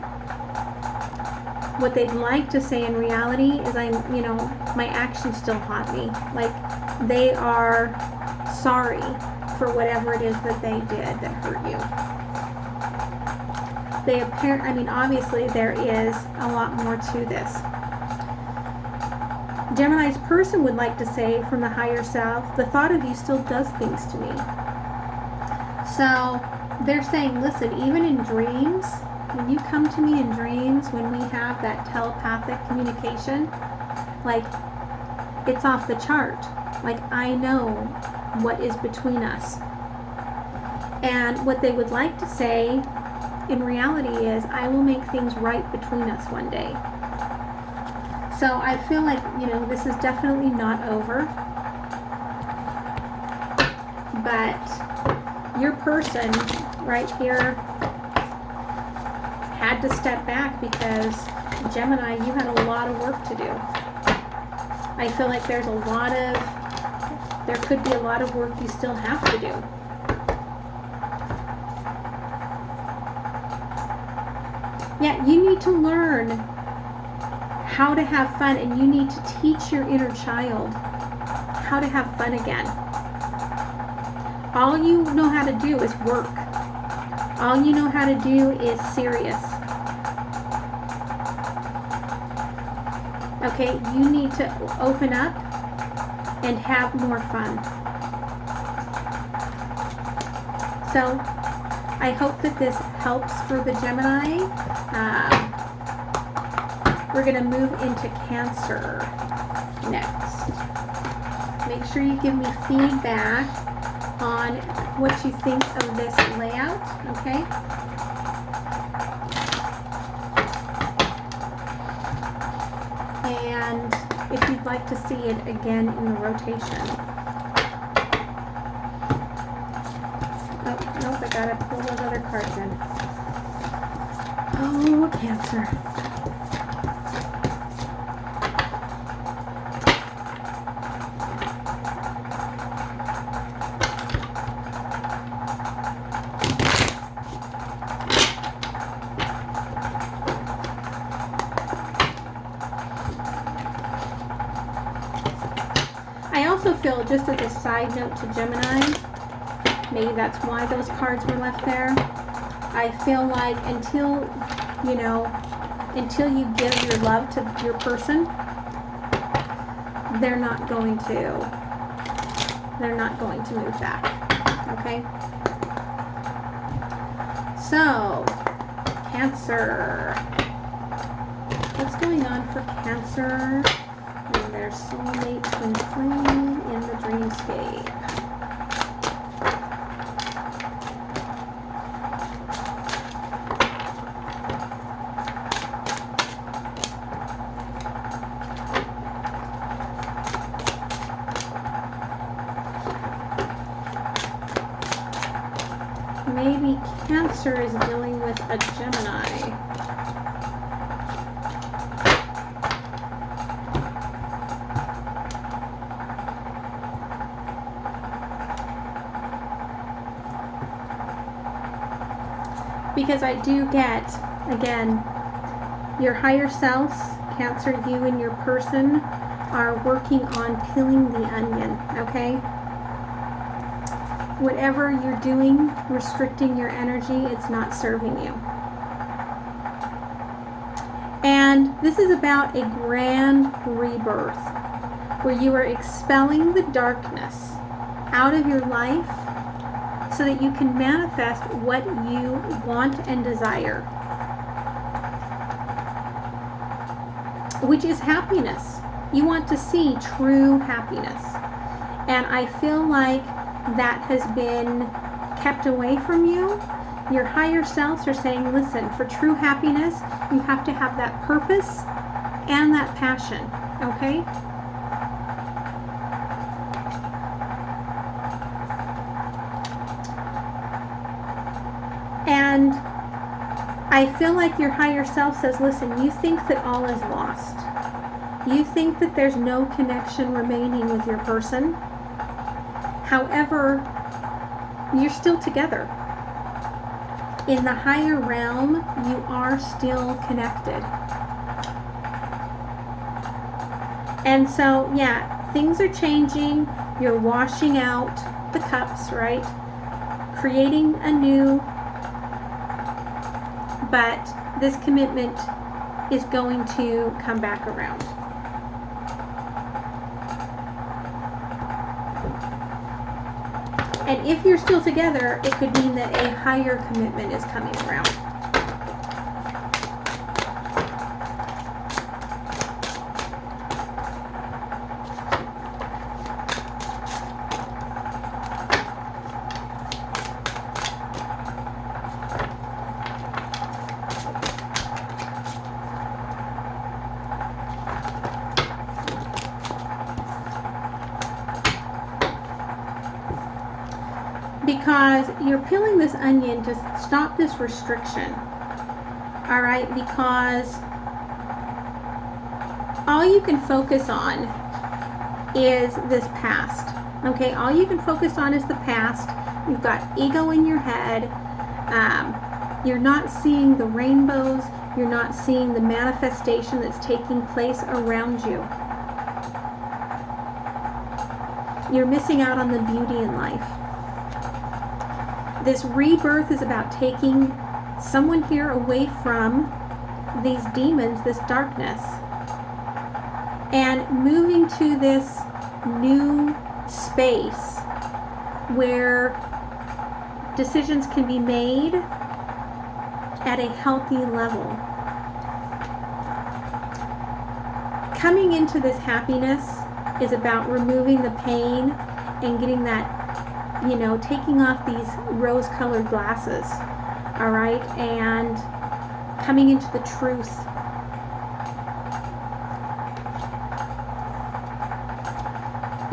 what they'd like to say in reality is, my actions still haunt me. Like, they are sorry for whatever it is that they did that hurt you. Obviously there is a lot more to this. Gemini's person would like to say from the higher self, the thought of you still does things to me. So they're saying, listen, even in dreams, when you come to me in dreams, when we have that telepathic communication, like, it's off the chart. Like, I know what is between us. And what they would like to say in reality is, I will make things right between us one day. So I feel like, this is definitely not over. But your person right here had to step back because, Gemini, you had a lot of work to do. I feel like there could be a lot of work you still have to do. Yeah, you need to learn how to have fun, and you need to teach your inner child how to have fun again. All you know how to do is work. All you know how to do is serious. Okay, you need to open up and have more fun. So, I hope that this helps for the Gemini. We're going to move into Cancer next. Make sure you give me feedback on what you think of this layout, okay? And if you'd like to see it again in the rotation. Oh, nope, I gotta pull those other cards in. Oh, Cancer. I also feel, just as a side note to Gemini, maybe that's why those cards were left there, I feel like until you give your love to your person, they're not going to They're not going to move back. Okay? So, Cancer. What's going on for Cancer and their soulmate twin flame in the dreamscape? Maybe Cancer is dealing with a Gemini. Because I do get, again, your higher selves, Cancer, you and your person are working on peeling the onion, okay? Whatever you're doing, restricting your energy, it's not serving you. And this is about a grand rebirth where you are expelling the darkness out of your life so that you can manifest what you want and desire, which is happiness. You want to see true happiness. And I feel like that has been kept away from you. Your higher selves are saying, listen, for true happiness, you have to have that purpose and that passion, okay? And I feel like your higher self says, listen, you think that all is lost. You think that there's no connection remaining with your person. However, you're still together. In the higher realm, you are still connected. And so, yeah, things are changing. You're washing out the cups, right? Creating anew. But this commitment is going to come back around. And if you're still together, it could mean that a higher commitment is coming around. Because you're peeling this onion to stop this restriction, all right? Because all you can focus on is this past, okay? All you can focus on is the past. You've got ego in your head. You're not seeing the rainbows. You're not seeing the manifestation that's taking place around you. You're missing out on the beauty in life. This rebirth is about taking someone here away from these demons, this darkness, and moving to this new space where decisions can be made at a healthy level. Coming into this happiness is about removing the pain and getting that, you know, taking off these rose-colored glasses, all right, and coming into the truth.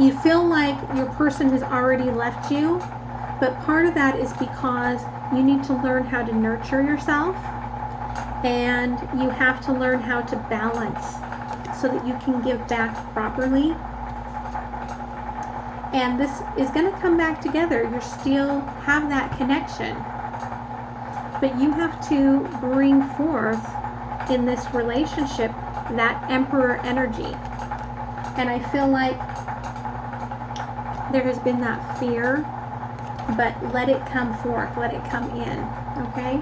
You feel like your person has already left you, but part of that is because you need to learn how to nurture yourself, and you have to learn how to balance so that you can give back properly. And this is going to come back together. You still have that connection. But you have to bring forth in this relationship that emperor energy. And I feel like there has been that fear, but let it come forth. Let it come in. Okay?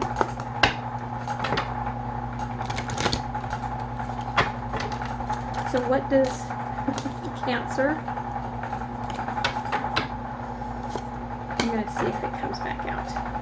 So what does Cancer going to see if it comes back out.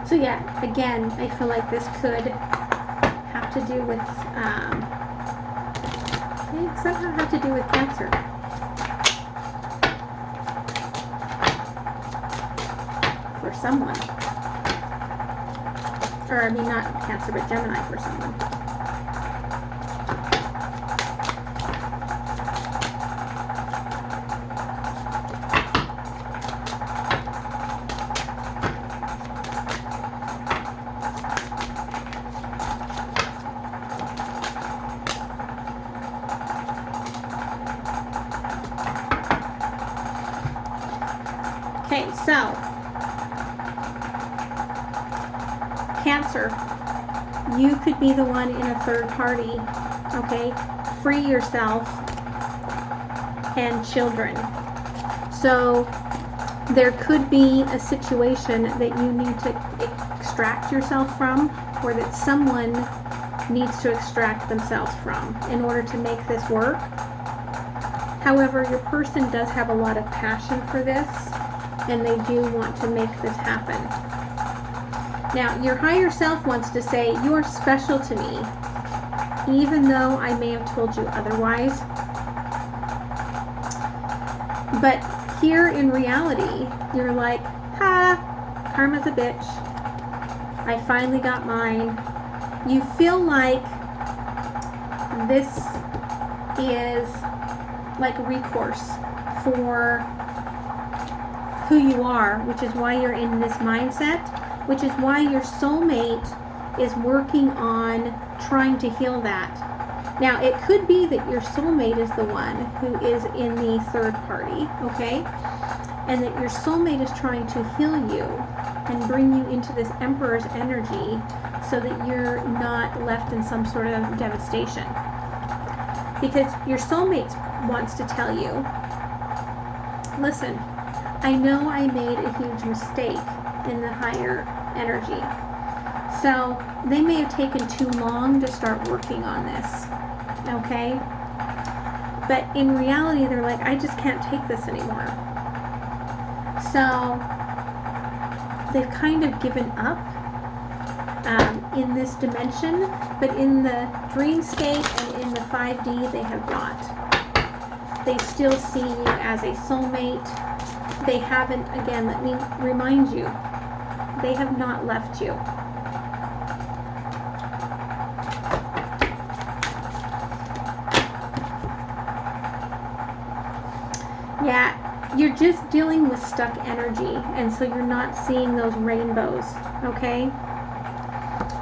So yeah, again, I feel like this could have to do with, somehow have to do with Cancer. For someone. Or, I mean, not Cancer, but Gemini for someone. Okay, so Cancer, you could be the one in a third party, okay? Free yourself and children. So there could be a situation that you need to extract yourself from, or that someone needs to extract themselves from in order to make this work. However, your person does have a lot of passion for this, and they do want to make this happen. Now, your higher self wants to say, you are special to me, even though I may have told you otherwise. But here in reality, you're like, ha, karma's a bitch. I finally got mine. You feel like this is like recourse for who you are, which is why you're in this mindset, which is why your soulmate is working on trying to heal that. Now, it could be that your soulmate is the one who is in the third party, okay? And that your soulmate is trying to heal you and bring you into this Emperor's energy so that you're not left in some sort of devastation. Because your soulmate wants to tell you, listen, I know I made a huge mistake in the higher energy. So they may have taken too long to start working on this, okay? But in reality, they're like, I just can't take this anymore. So they've kind of given up in this dimension, but in the Dreamscape and in the 5D, they have not. They still see you as a soulmate. They haven't, again, let me remind you, they have not left you. Yeah, you're just dealing with stuck energy, and so you're not seeing those rainbows, okay?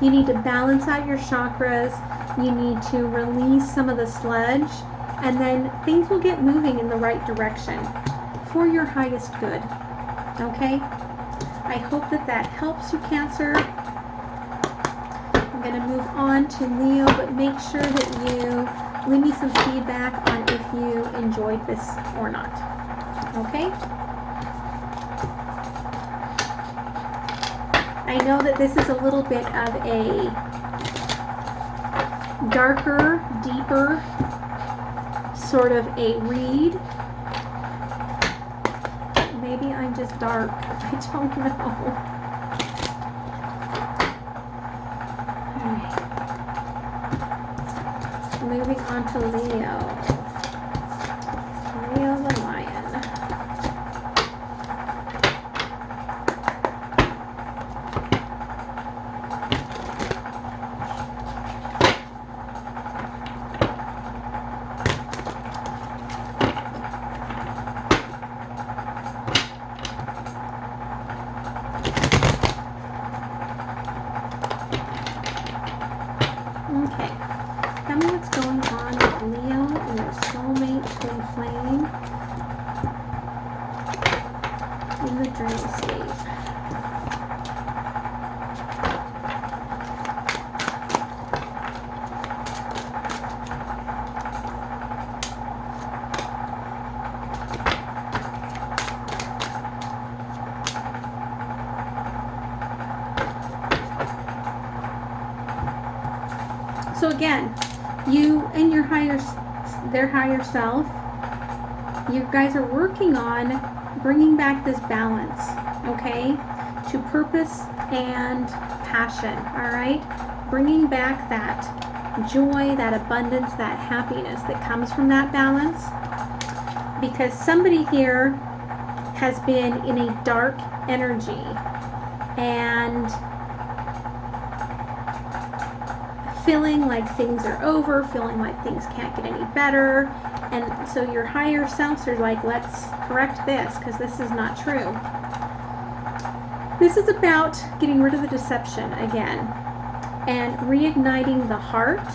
You need to balance out your chakras. You need to release some of the sludge, and then things will get moving in the right direction for your highest good, okay? I hope that that helps you, Cancer. I'm going to move on to Leo, but make sure that you leave me some feedback on if you enjoyed this or not, okay? I know that this is a little bit of a darker, deeper sort of a read. Maybe I'm just dark. I don't know. Alright. Moving on to Leo. Leo the Lion. Okay, tell me what's going on with Leo and your So again, you and their higher self, you guys are working on bringing back this balance, okay, to purpose and passion, all right? Bringing back that joy, that abundance, that happiness that comes from that balance. Because somebody here has been in a dark energy and feeling like things are over, feeling like things can't get any better. And so your higher selves are like, let's correct this because this is not true. This is about getting rid of the deception again and reigniting the heart.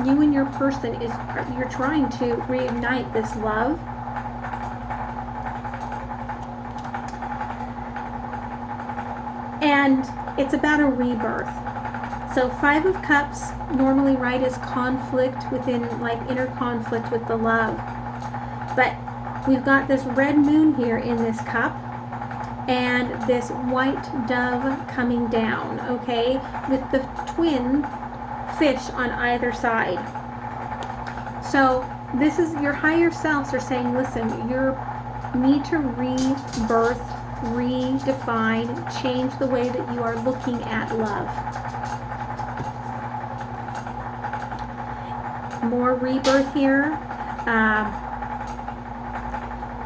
You and your person you're trying to reignite this love. And it's about a rebirth. So 5 of Cups normally, right, is conflict within, like inner conflict with the love. But we've got this red moon here in this cup and this white dove coming down, okay, with the twin fish on either side. So this is your higher selves are saying, listen, you need to rebirth, redefine, change the way that you are looking at love. More rebirth here.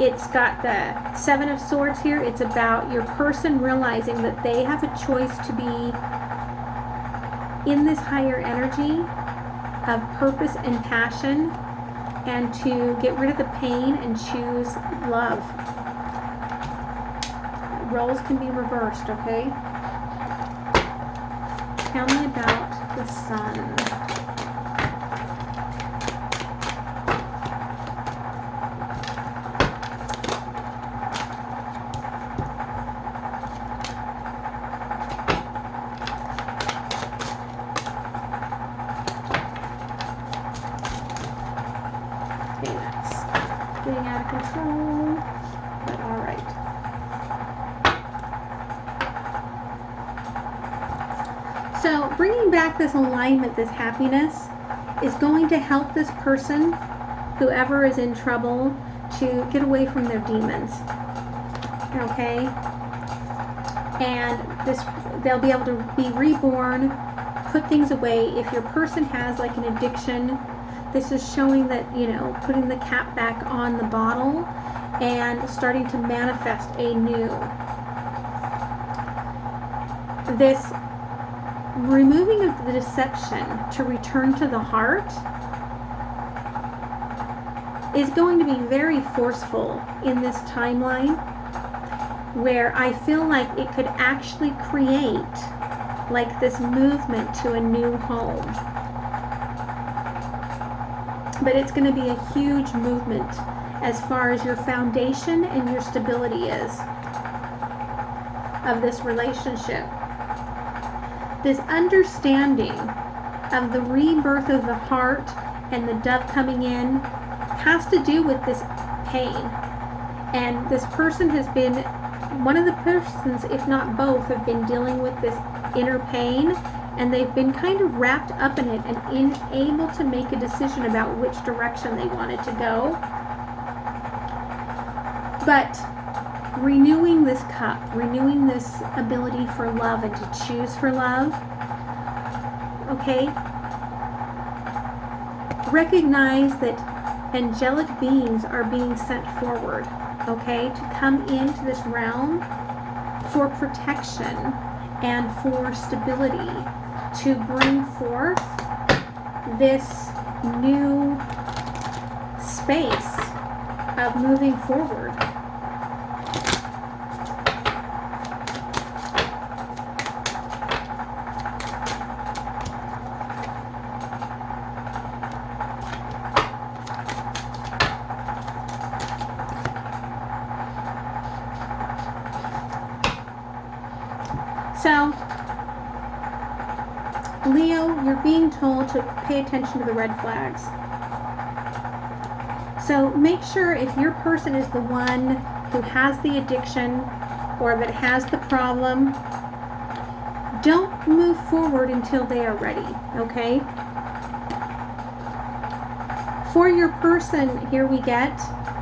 It's got the 7 of Swords here. It's about your person realizing that they have a choice to be in this higher energy of purpose and passion and to get rid of the pain and choose love. Roles can be reversed, okay? Tell me about the Sun. Okay, that's getting out of control, but all right. So bringing back this alignment, this happiness, is going to help this person, whoever is in trouble, to get away from their demons. Okay? And they'll be able to be reborn, put things away. If your person has like an addiction, this is showing that, you know, putting the cap back on the bottle and starting to manifest anew. This removing of the deception to return to the heart is going to be very forceful in this timeline, where I feel like it could actually create like this movement to a new home. But it's going to be a huge movement as far as your foundation and your stability is of this relationship. This understanding of the rebirth of the heart and the dove coming in has to do with this pain. And this person has been, one of the persons, if not both, have been dealing with this inner pain, and they've been kind of wrapped up in it and unable to make a decision about which direction they wanted to go. But renewing this cup, renewing this ability for love and to choose for love, okay? Recognize that angelic beings are being sent forward, okay, to come into this realm for protection and for stability, to bring forth this new space of moving forward. So, Leo, you're being told to pay attention to the red flags. So make sure, if your person is the one who has the addiction or that has the problem, don't move forward until they are ready, okay? For your person, here we get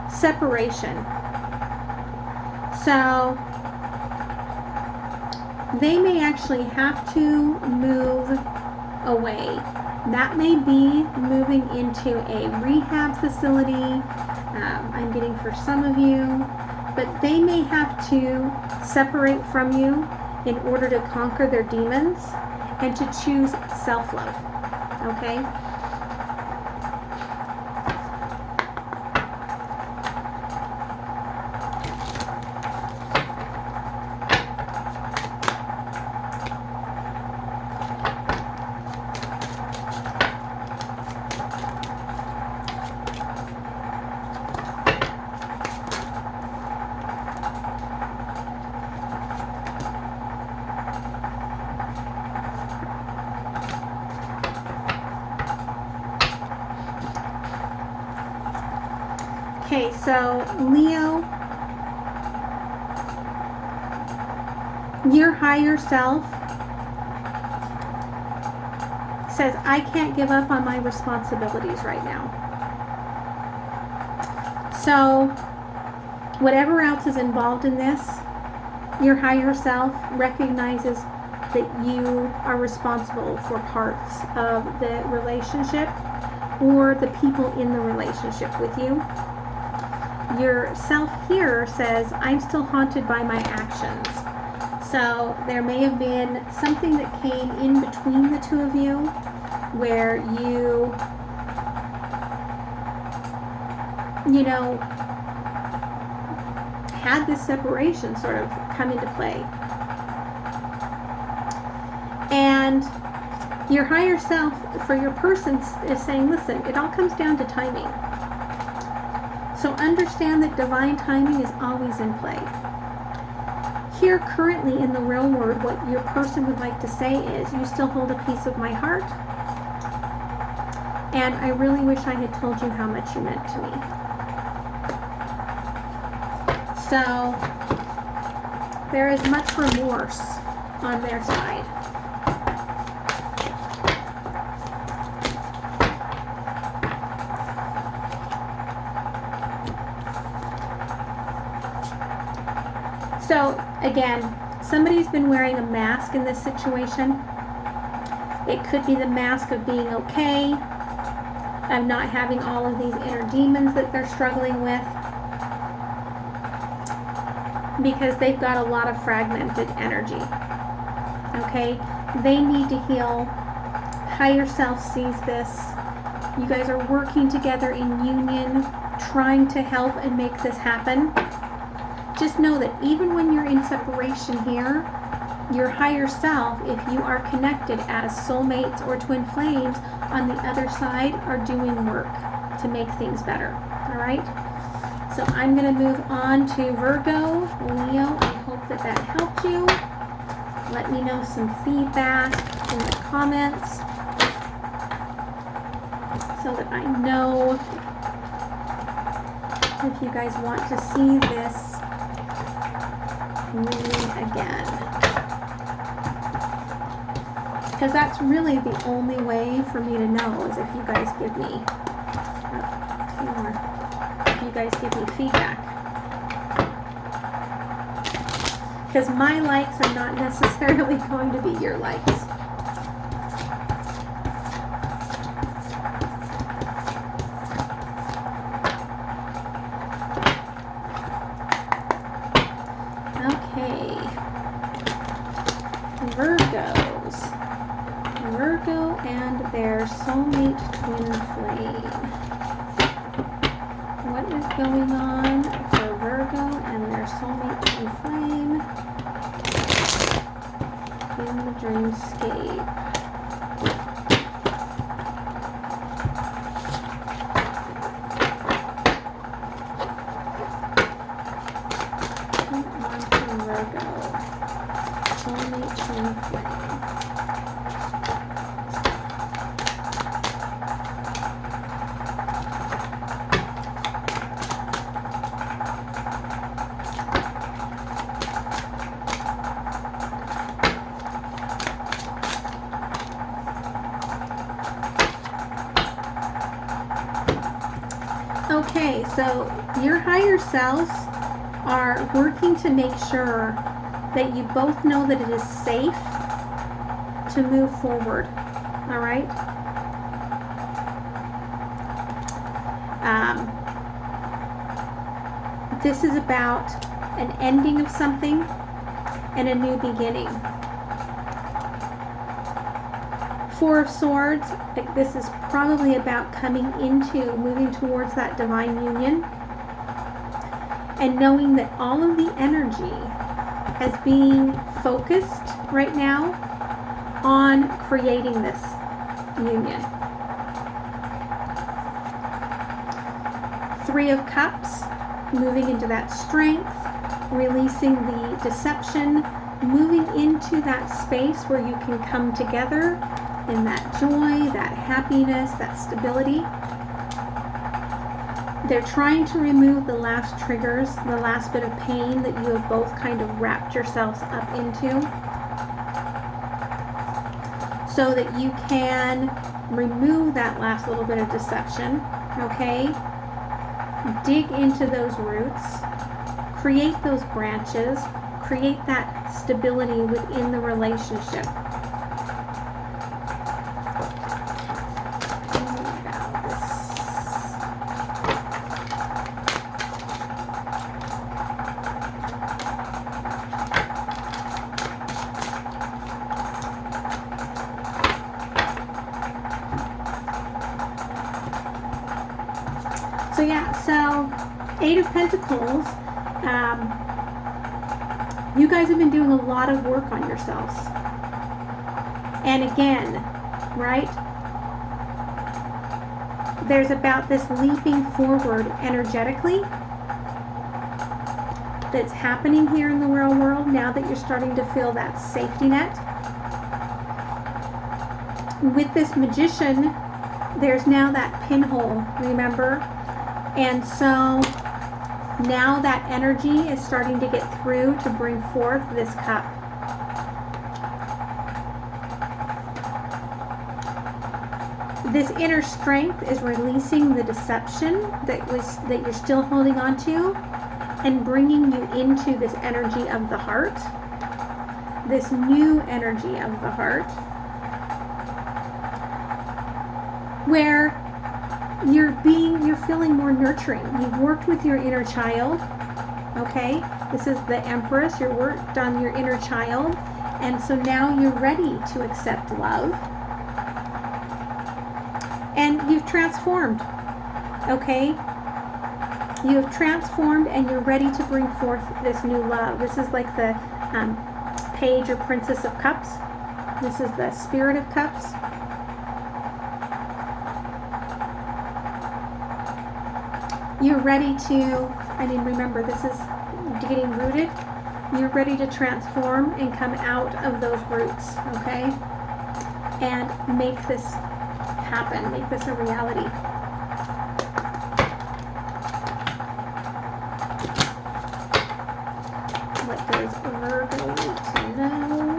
separation. So they may actually have to move away. That may be moving into a rehab facility. I'm getting for some of you, but they may have to separate from you in order to conquer their demons and to choose self-love. Okay? Okay, so Leo, your higher self says, I can't give up on my responsibilities right now. So whatever else is involved in this, your higher self recognizes that you are responsible for parts of the relationship or the people in the relationship with you. Your self here says, I'm still haunted by my actions. So there may have been something that came in between the two of you where you had this separation sort of come into play. And your higher self for your person is saying, listen, it all comes down to timing. So understand that divine timing is always in play. Here currently in the real world, what your person would like to say is, you still hold a piece of my heart, and I really wish I had told you how much you meant to me. So there is much remorse on their side. So again, somebody's been wearing a mask in this situation. It could be the mask of being okay, of not having all of these inner demons that they're struggling with, because they've got a lot of fragmented energy. Okay? They need to heal. Higher self sees this. You guys are working together in union, trying to help and make this happen. Just know that even when you're in separation here, your higher self, if you are connected as soulmates or twin flames, on the other side are doing work to make things better. All right? So I'm going to move on to Virgo. Leo, I hope that that helped you. Let me know some feedback in the comments so that I know if you guys want to see this reading again, because that's really the only way for me to know is if you guys give me feedback, because my likes are not necessarily going to be your likes. Virgo and their soulmate twin flame. What is going on for Virgo and their soulmate twin flame in the dreamscape? Come on from Virgo. Soulmate twin flame. Okay, so your higher selves are working to make sure that you both know that it is safe to move forward. All right? This is about an ending of something and a new beginning. Four of Swords, this is probably about moving towards that divine union and knowing that all of the energy is being focused right now on creating this union. Three of Cups, moving into that strength, releasing the deception, moving into that space where you can come together in that joy, that happiness, that stability. They're trying to remove the last triggers, the last bit of pain that you have both kind of wrapped yourselves up into, so that you can remove that last little bit of deception, okay? Dig into those roots, create those branches, create that stability within the relationship. So yeah, so Eight of Pentacles, you guys have been doing a lot of work on yourselves. And again, right, there's about this leaping forward energetically that's happening here in the real world now that you're starting to feel that safety net. With this Magician, there's now that pinhole, remember? And so now that energy is starting to get through to bring forth this cup. This inner strength is releasing the deception that you're still holding on to and bringing you into this energy of the heart, this new energy of the heart, where you're feeling more nurturing. You've worked with your inner child, okay? This is the Empress. You worked on your inner child, and so now you're ready to accept love. And you've transformed, okay? You have transformed and you're ready to bring forth this new love. This is like the Page or Princess of Cups. This is the Spirit of Cups. You're ready to, remember, this is getting rooted. You're ready to transform and come out of those roots, okay? And make this happen, make this a reality. What does Virgo need to know?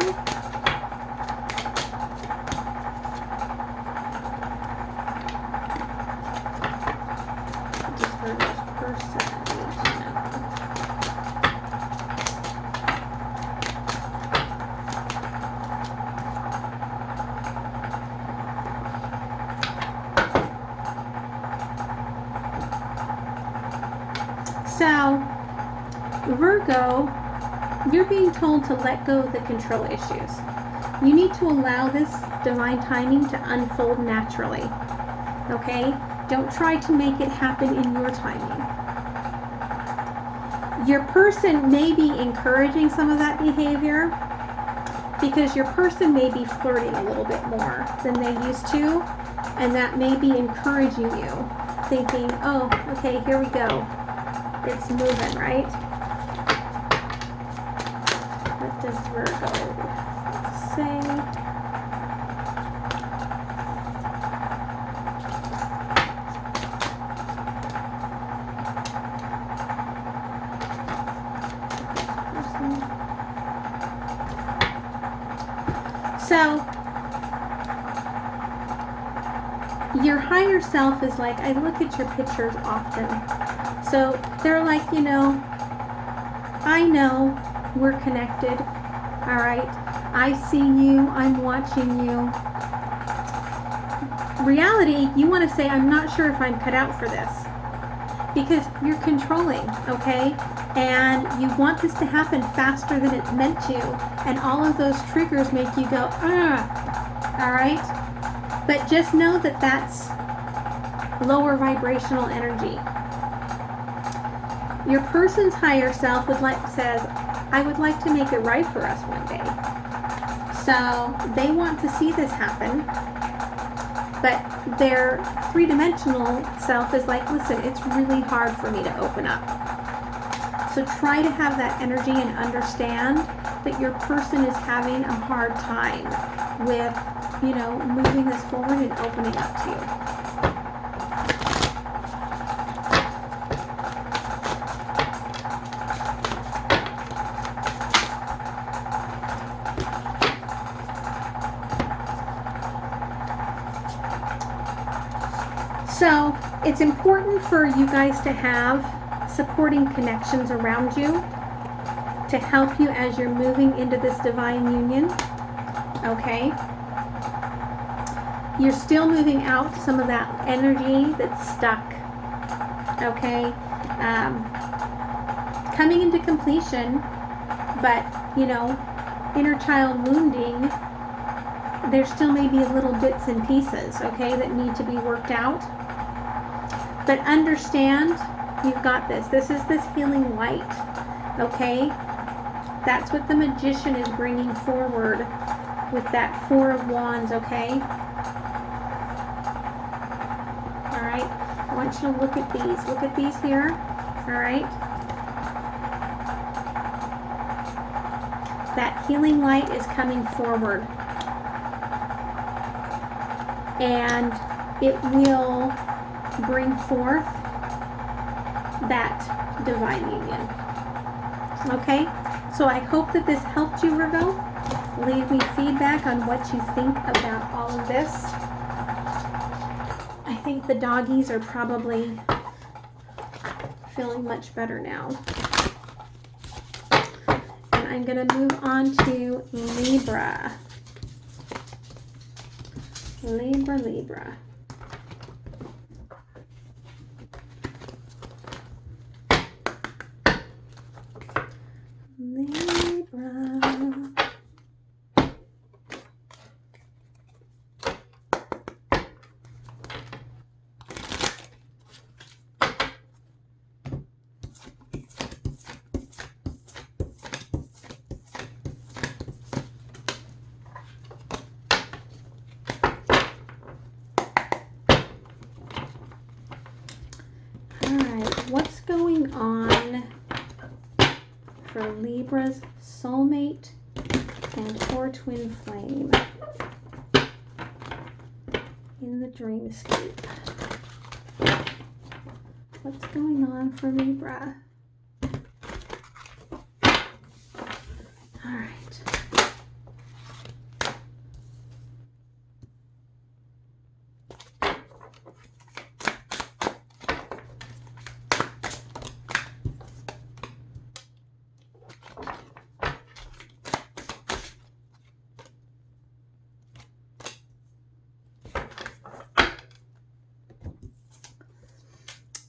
Just Virgo's person needs to know. So, Virgo, you're being told to let go of the control issues. You need to allow this divine timing to unfold naturally, okay? Don't try to make it happen in your timing. Your person may be encouraging some of that behavior because your person may be flirting a little bit more than they used to, and that may be encouraging you, thinking, oh, okay, here we go. It's moving, right? What does Virgo say? So, your higher self is like, I look at your pictures often. So they're like, you know we're connected. All right. I see you. I'm watching you. Reality, you want to say, I'm not sure if I'm cut out for this. Because you're controlling, okay? And you want this to happen faster than it's meant to. And all of those triggers make you go, all right? But just know that that's lower vibrational energy. Your person's higher self says, I would like to make it right for us one day. So they want to see this happen. But their three-dimensional self is like, listen, it's really hard for me to open up. So try to have that energy and understand that your person is having a hard time with, moving this forward and opening up to you. So it's important for you guys to have supporting connections around you to help you as you're moving into this divine union, okay? You're still moving out some of that energy that's stuck, okay? Coming into completion, but, inner child wounding, there still may be little bits and pieces, okay, that need to be worked out. But understand, you've got this. This is this healing light, okay? That's what the Magician is bringing forward with that Four of Wands, okay? All right. I want you to look at these. Look at these here, all right? That healing light is coming forward. And it will bring forth that divine union. Okay? So I hope that this helped you, Virgo. Leave me feedback on what you think about all of this. I think the doggies are probably feeling much better now. And I'm going to move on to Libra. Libra. Libra. What's going on for Libra's soulmate and or twin flame in the Dreamscape? What's going on for Libra? All right.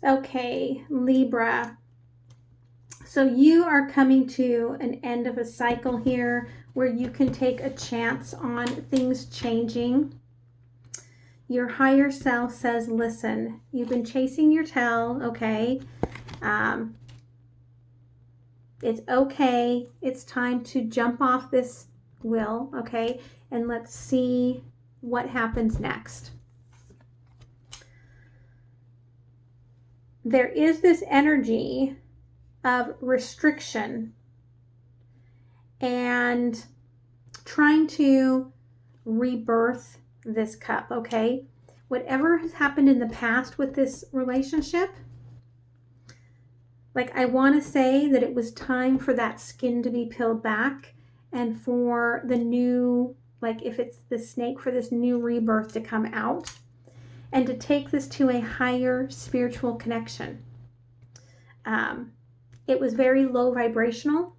Okay, Libra. So you are coming to an end of a cycle here where you can take a chance on things changing. Your higher self says, listen, you've been chasing your tail, okay? It's okay. It's time to jump off this wheel, okay? And let's see what happens next. There is this energy of restriction and trying to rebirth this cup, okay? Whatever has happened in the past with this relationship, like I want to say that it was time for that skin to be peeled back and for the new, like if it's the snake, for this new rebirth to come out. and to take this to a higher spiritual connection. It was very low vibrational,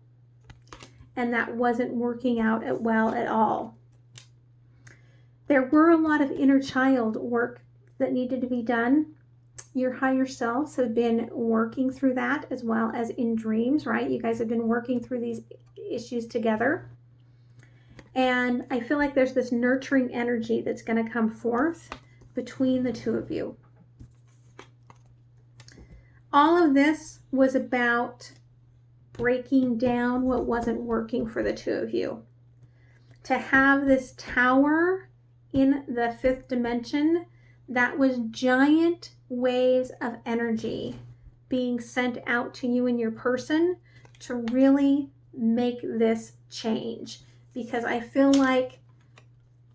and that wasn't working out well at all. There were a lot of inner child work that needed to be done. Your higher selves have been working through that, as well as in dreams, right? You guys have been working through these issues together. And I feel like there's this nurturing energy that's going to come forth between the two of you. All of this was about breaking down what wasn't working for the two of you. To have this tower in the fifth dimension, that was giant waves of energy being sent out to you and your person to really make this change. Because I feel like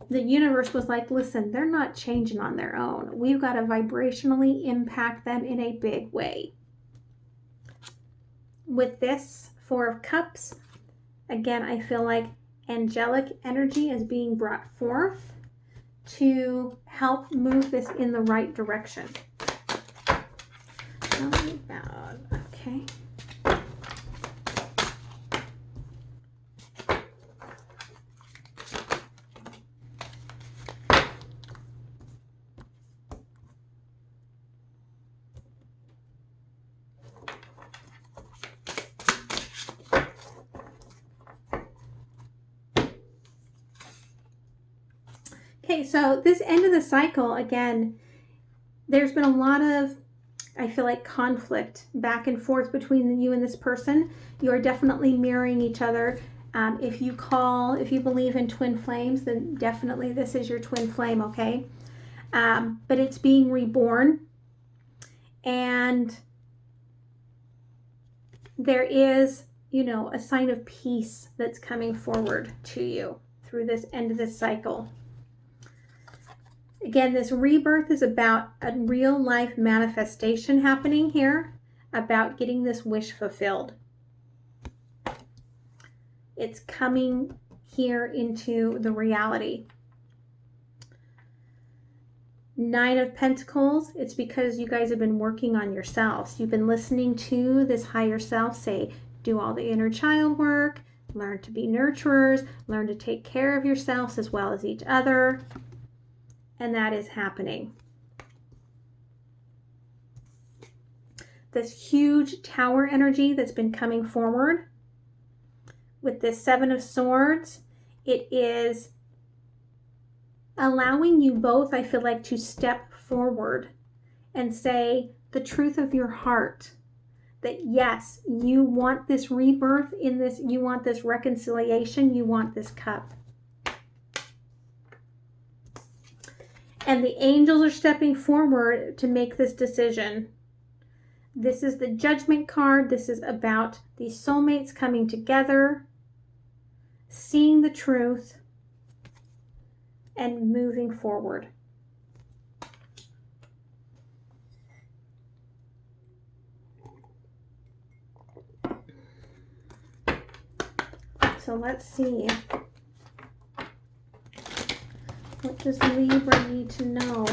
the universe was like, listen, they're not changing on their own. We've got to vibrationally impact them in a big way. With this Four of Cups, again, I feel like angelic energy is being brought forth to help move this in the right direction. Not bad. Okay. Okay, so this end of the cycle, again, there's been a lot of, I feel like, conflict back and forth between you and this person. You are definitely mirroring each other. If you believe in twin flames, then definitely this is your twin flame, okay? But it's being reborn. And there is, a sign of peace that's coming forward to you through this end of this cycle. Again, this rebirth is about a real life manifestation happening here, about getting this wish fulfilled. It's coming here into the reality. Nine of Pentacles, it's because you guys have been working on yourselves. You've been listening to this higher self say, do all the inner child work, learn to be nurturers, learn to take care of yourselves as well as each other. And that is happening. This huge tower energy that's been coming forward with this Seven of Swords, it is allowing you both, I feel like, to step forward and say the truth of your heart. That yes, you want this rebirth in this, you want this reconciliation, you want this cup. And the angels are stepping forward to make this decision. This is the Judgment card. This is about these soulmates coming together, seeing the truth, and moving forward. So let's see. What does Libra need to know?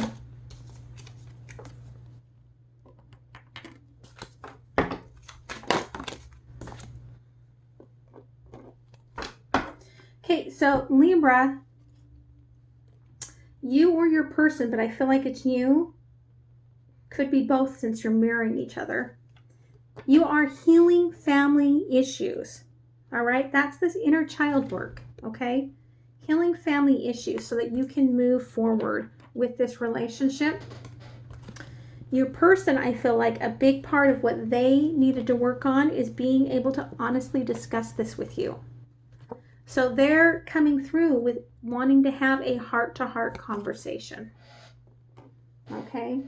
Okay, so Libra, you or your person, but I feel like it's you. Could be both since you're mirroring each other. You are healing family issues. All right, that's this inner child work, okay? Healing family issues so that you can move forward with this relationship. Your person, I feel like a big part of what they needed to work on is being able to honestly discuss this with you. So they're coming through with wanting to have a heart-to-heart conversation. Okay?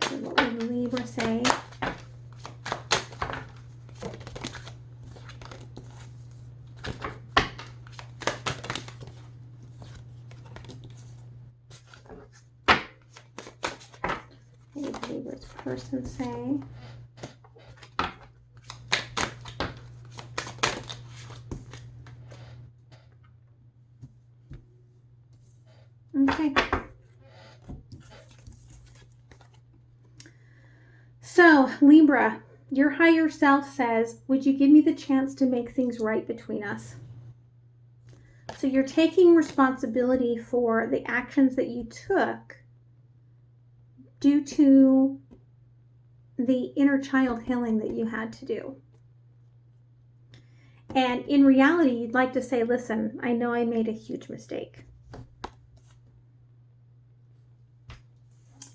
So what would Libra say? Libra's person say? Okay. So, Libra, your higher self says, would you give me the chance to make things right between us? So you're taking responsibility for the actions that you took due to the inner child healing that you had to do. And in reality, you'd like to say, listen, I know I made a huge mistake.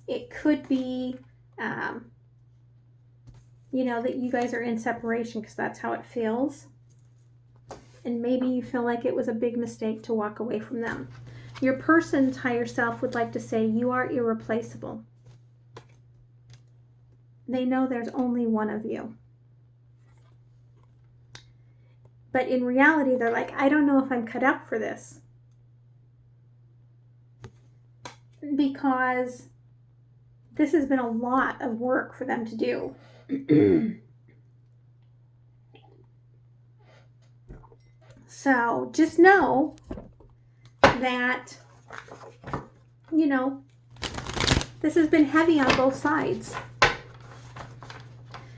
It could be, you know, that you guys are in separation because that's how it feels. And maybe you feel like it was a big mistake to walk away from them. Your person's higher self would like to say, you are irreplaceable. They know there's only one of you. But in reality, they're like, I don't know if I'm cut out for this. Because this has been a lot of work for them to do. So just know that, you know, this has been heavy on both sides.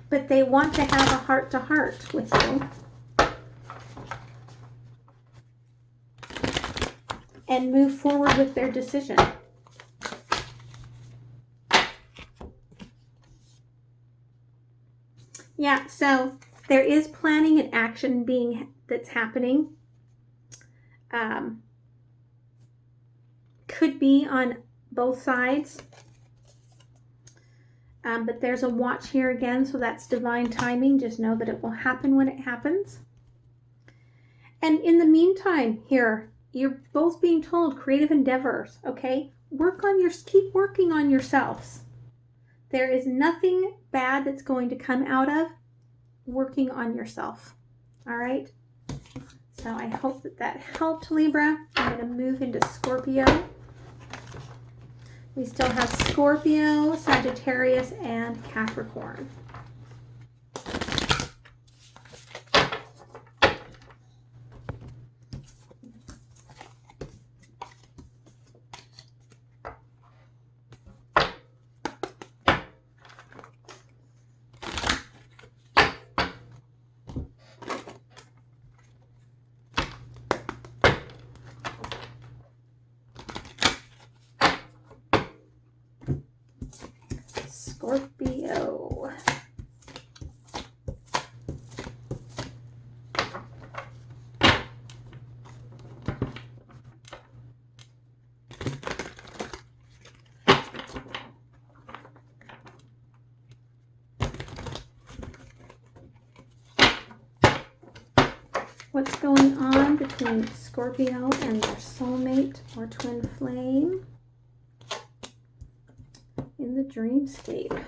But they want to have a heart-to-heart with you. And move forward with their decision. Yeah, so there is planning and action that's happening. Could be on both sides. But there's a watch here again, so that's divine timing. Just know that it will happen when it happens. And in the meantime, here, you're both being told creative endeavors, okay? Keep working on yourselves. There is nothing bad that's going to come out of working on yourself, all right? So I hope that helped, Libra. I'm going to move into Scorpio. We still have Scorpio, Sagittarius, and Capricorn. Scorpio. What's going on between Scorpio and their soulmate or twin flame in the dreamscape?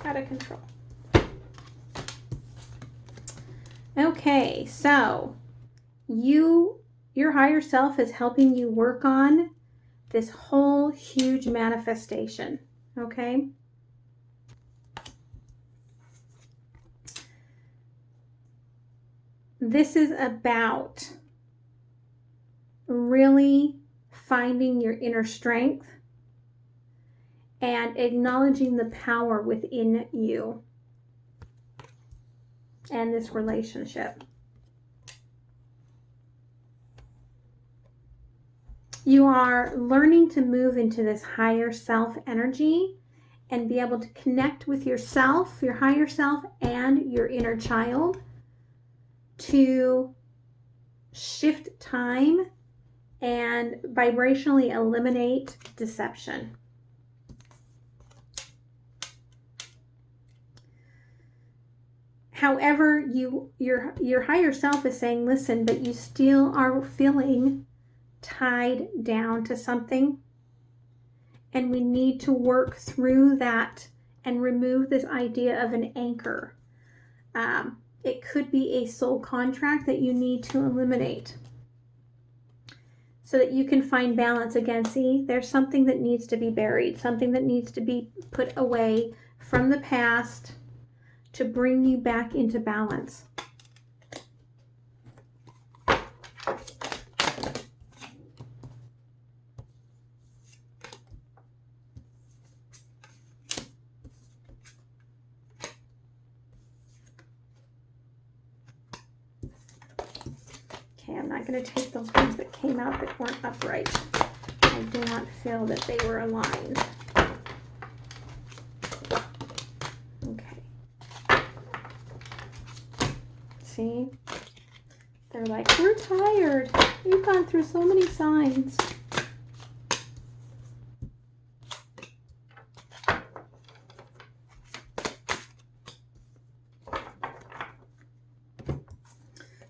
Out of control. Okay, so your higher self is helping you work on this whole huge manifestation, okay? This is about really finding your inner strength and acknowledging the power within you and this relationship. You are learning to move into this higher self energy and be able to connect with yourself, your higher self, and your inner child to shift time and vibrationally eliminate deception. However, your higher self is saying, listen, but you still are feeling tied down to something, and we need to work through that and remove this idea of an anchor. It could be a soul contract that you need to eliminate. so that you can find balance again. See, there's something that needs to be buried, something that needs to be put away from the past to bring you back into balance. I'm not going to take those ones that came out that weren't upright. I do not feel that they were aligned. Okay. See? They're like, we're tired. We've gone through so many signs.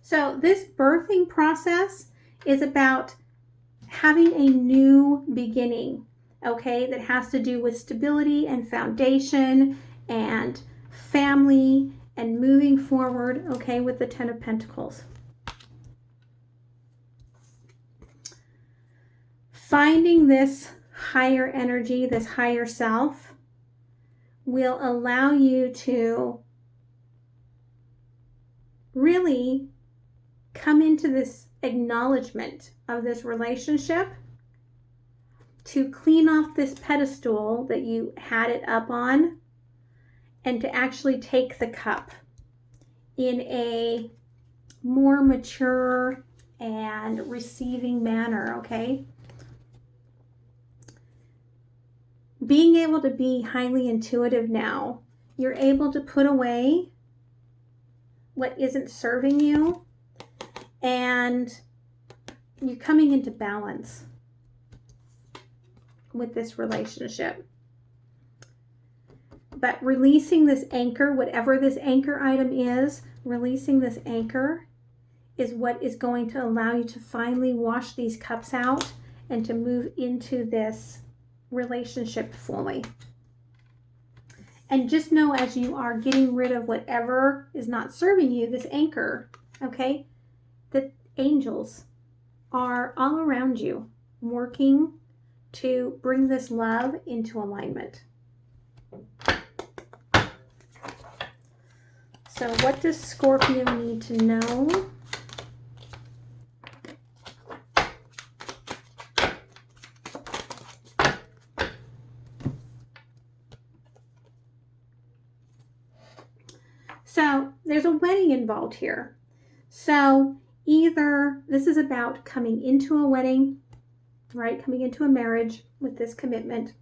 So this birthing process is about having a new beginning, okay, that has to do with stability and foundation and family and moving forward, okay, with the Ten of Pentacles. Finding this higher energy, this higher self, will allow you to really come into this acknowledgement of this relationship, to clean off this pedestal that you had it up on, and to actually take the cup in a more mature and receiving manner, okay? Being able to be highly intuitive now, you're able to put away what isn't serving you, and you're coming into balance with this relationship. But releasing this anchor, whatever this anchor item is, releasing this anchor is what is going to allow you to finally wash these cups out and to move into this relationship fully. And just know, as you are getting rid of whatever is not serving you, this anchor, okay, that angels are all around you working to bring this love into alignment. So what does Scorpio need to know? So there's a wedding involved here. So either this is about coming into a wedding, right? Coming into a marriage with this commitment,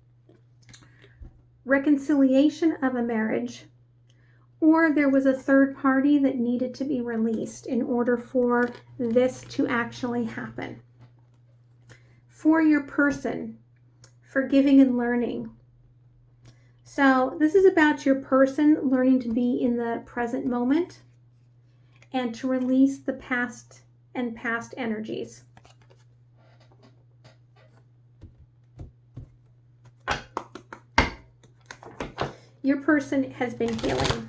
reconciliation of a marriage, or there was a third party that needed to be released in order for this to actually happen. For your person, forgiving and learning. So this is about your person learning to be in the present moment and to release the past and past energies. Your person has been healing.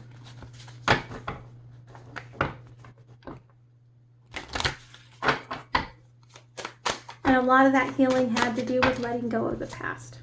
And a lot of that healing had to do with letting go of the past.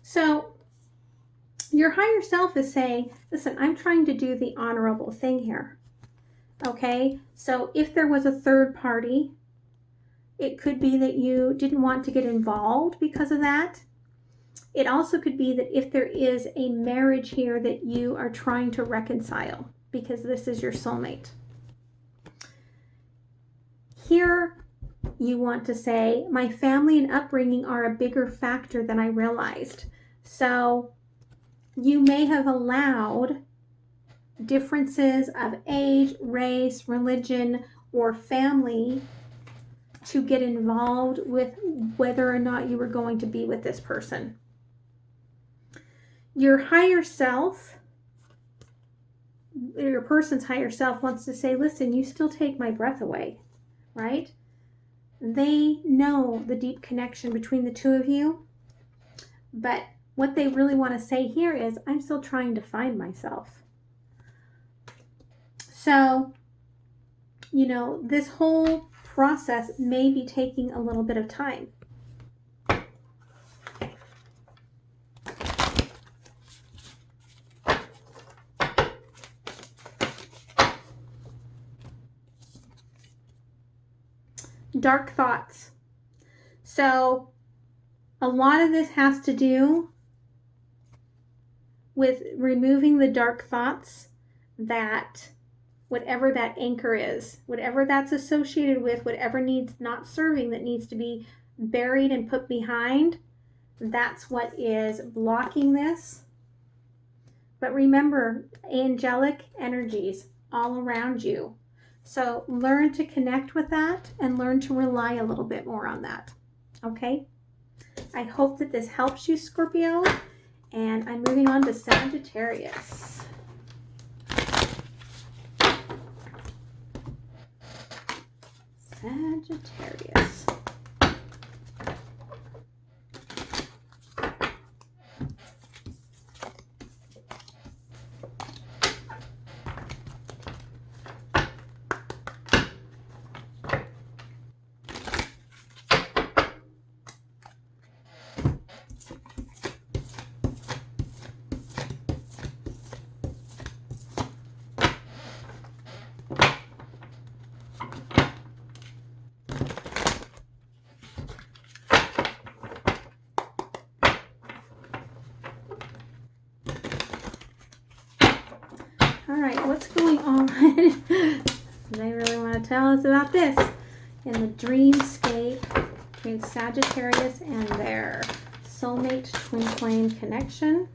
So your higher self is saying, listen, I'm trying to do the honorable thing here. Okay, so if there was a third party, it could be that you didn't want to get involved because of that. It also could be that if there is a marriage here that you are trying to reconcile because this is your soulmate. Here you want to say, my family and upbringing are a bigger factor than I realized. So you may have allowed differences of age, race, religion, or family to get involved with whether or not you were going to be with this person. Your higher self your person's higher self wants to say, listen, you still take my breath away, right? They know the deep connection between the two of you, but what they really want to say here is, I'm still trying to find myself. So, you know, this whole process may be taking a little bit of time. Dark thoughts. So a lot of this has to do with removing the dark thoughts, that whatever that anchor is, whatever that's associated with, whatever needs not serving, that needs to be buried and put behind, that's what is blocking this. But remember, angelic energies all around you. So learn to connect with that and learn to rely a little bit more on that. Okay? I hope that this helps you, Scorpio. And I'm moving on to Sagittarius. Sagittarius. What's going on? They really want to tell us about this in the dreamscape between Sagittarius and their soulmate twin flame connection.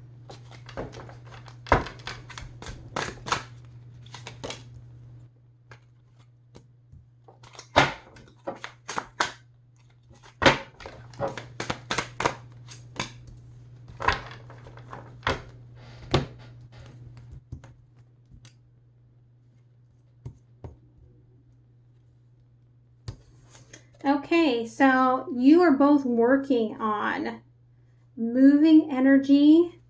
Okay, so you are both working on moving energy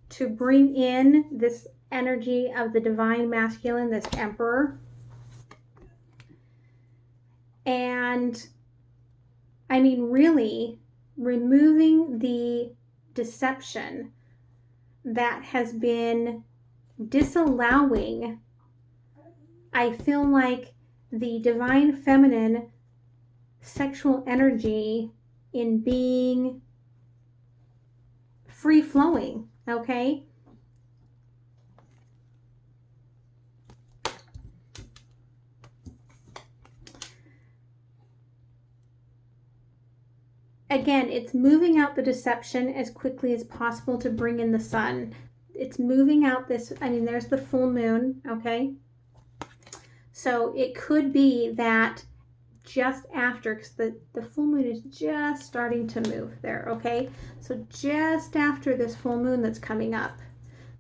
to bring in this energy of the divine masculine, this emperor. And I mean, really removing the deception that has been disallowing, I feel like, the divine feminine sexual energy in being free flowing, okay? Again, it's moving out the deception as quickly as possible to bring in the sun. It's moving out this, I mean, there's the full moon, okay? So it could be that just after, because the full moon is just starting to move there, okay? So just after this full moon that's coming up,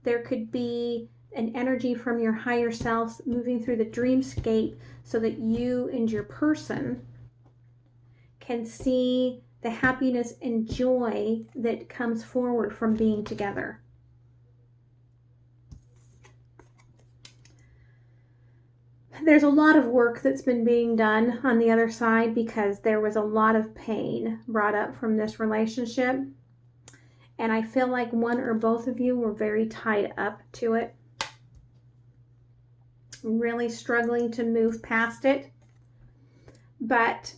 there could be an energy from your higher selves moving through the dreamscape so that you and your person can see the happiness and joy that comes forward from being together. There's a lot of work that's been being done on the other side because there was a lot of pain brought up from this relationship. And I feel like one or both of you were very tied up to it, really struggling to move past it. But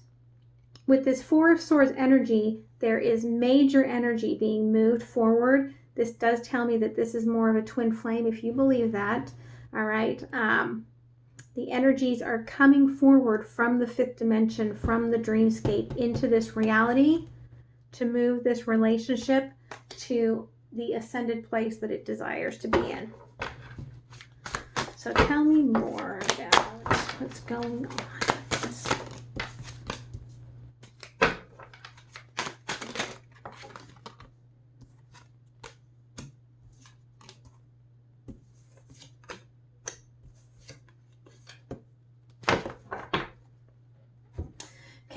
with this Four of Swords energy, there is major energy being moved forward. This does tell me that this is more of a twin flame, if you believe that. All right. The energies are coming forward from the fifth dimension, from the dreamscape into this reality to move this relationship to the ascended place that it desires to be in. So tell me more about what's going on with this.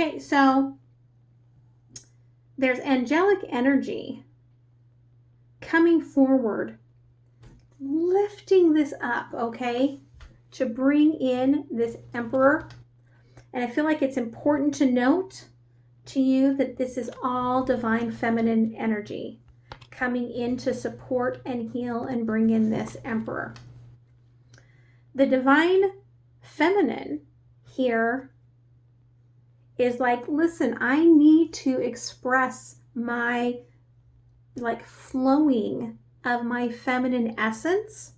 Okay, so there's angelic energy coming forward, lifting this up, okay, to bring in this Emperor. And I feel like it's important to note to you that this is all divine feminine energy coming in to support and heal and bring in this Emperor. The divine feminine here is like, listen, I need to express my flowing of my feminine essence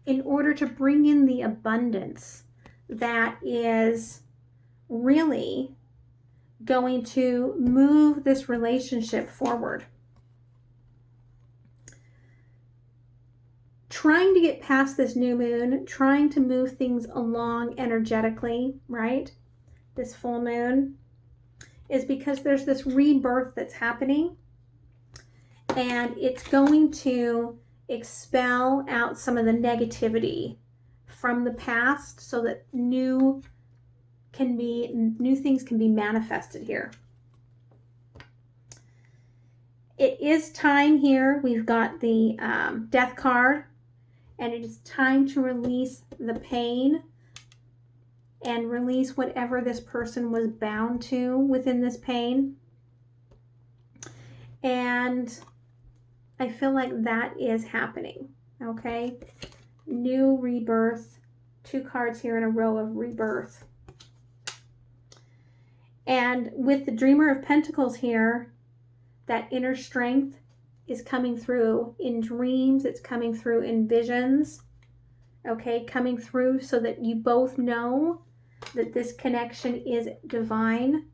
in order to bring in the abundance that is really going to move this relationship forward. Trying to get past this new moon, trying to move things along energetically, right? This full moon is because there's this rebirth that's happening, and it's going to expel out some of the negativity from the past so that new things can be manifested here. It is time here. We've got the Death card, and it is time to release the pain and release whatever this person was bound to within this pain. And I feel like that is happening, okay? New rebirth, 2 cards here in a row of rebirth. And with the Dreamer of Pentacles here, that inner strength is coming through in dreams. It's coming through in visions, okay? Coming through so that you both know that this connection is divine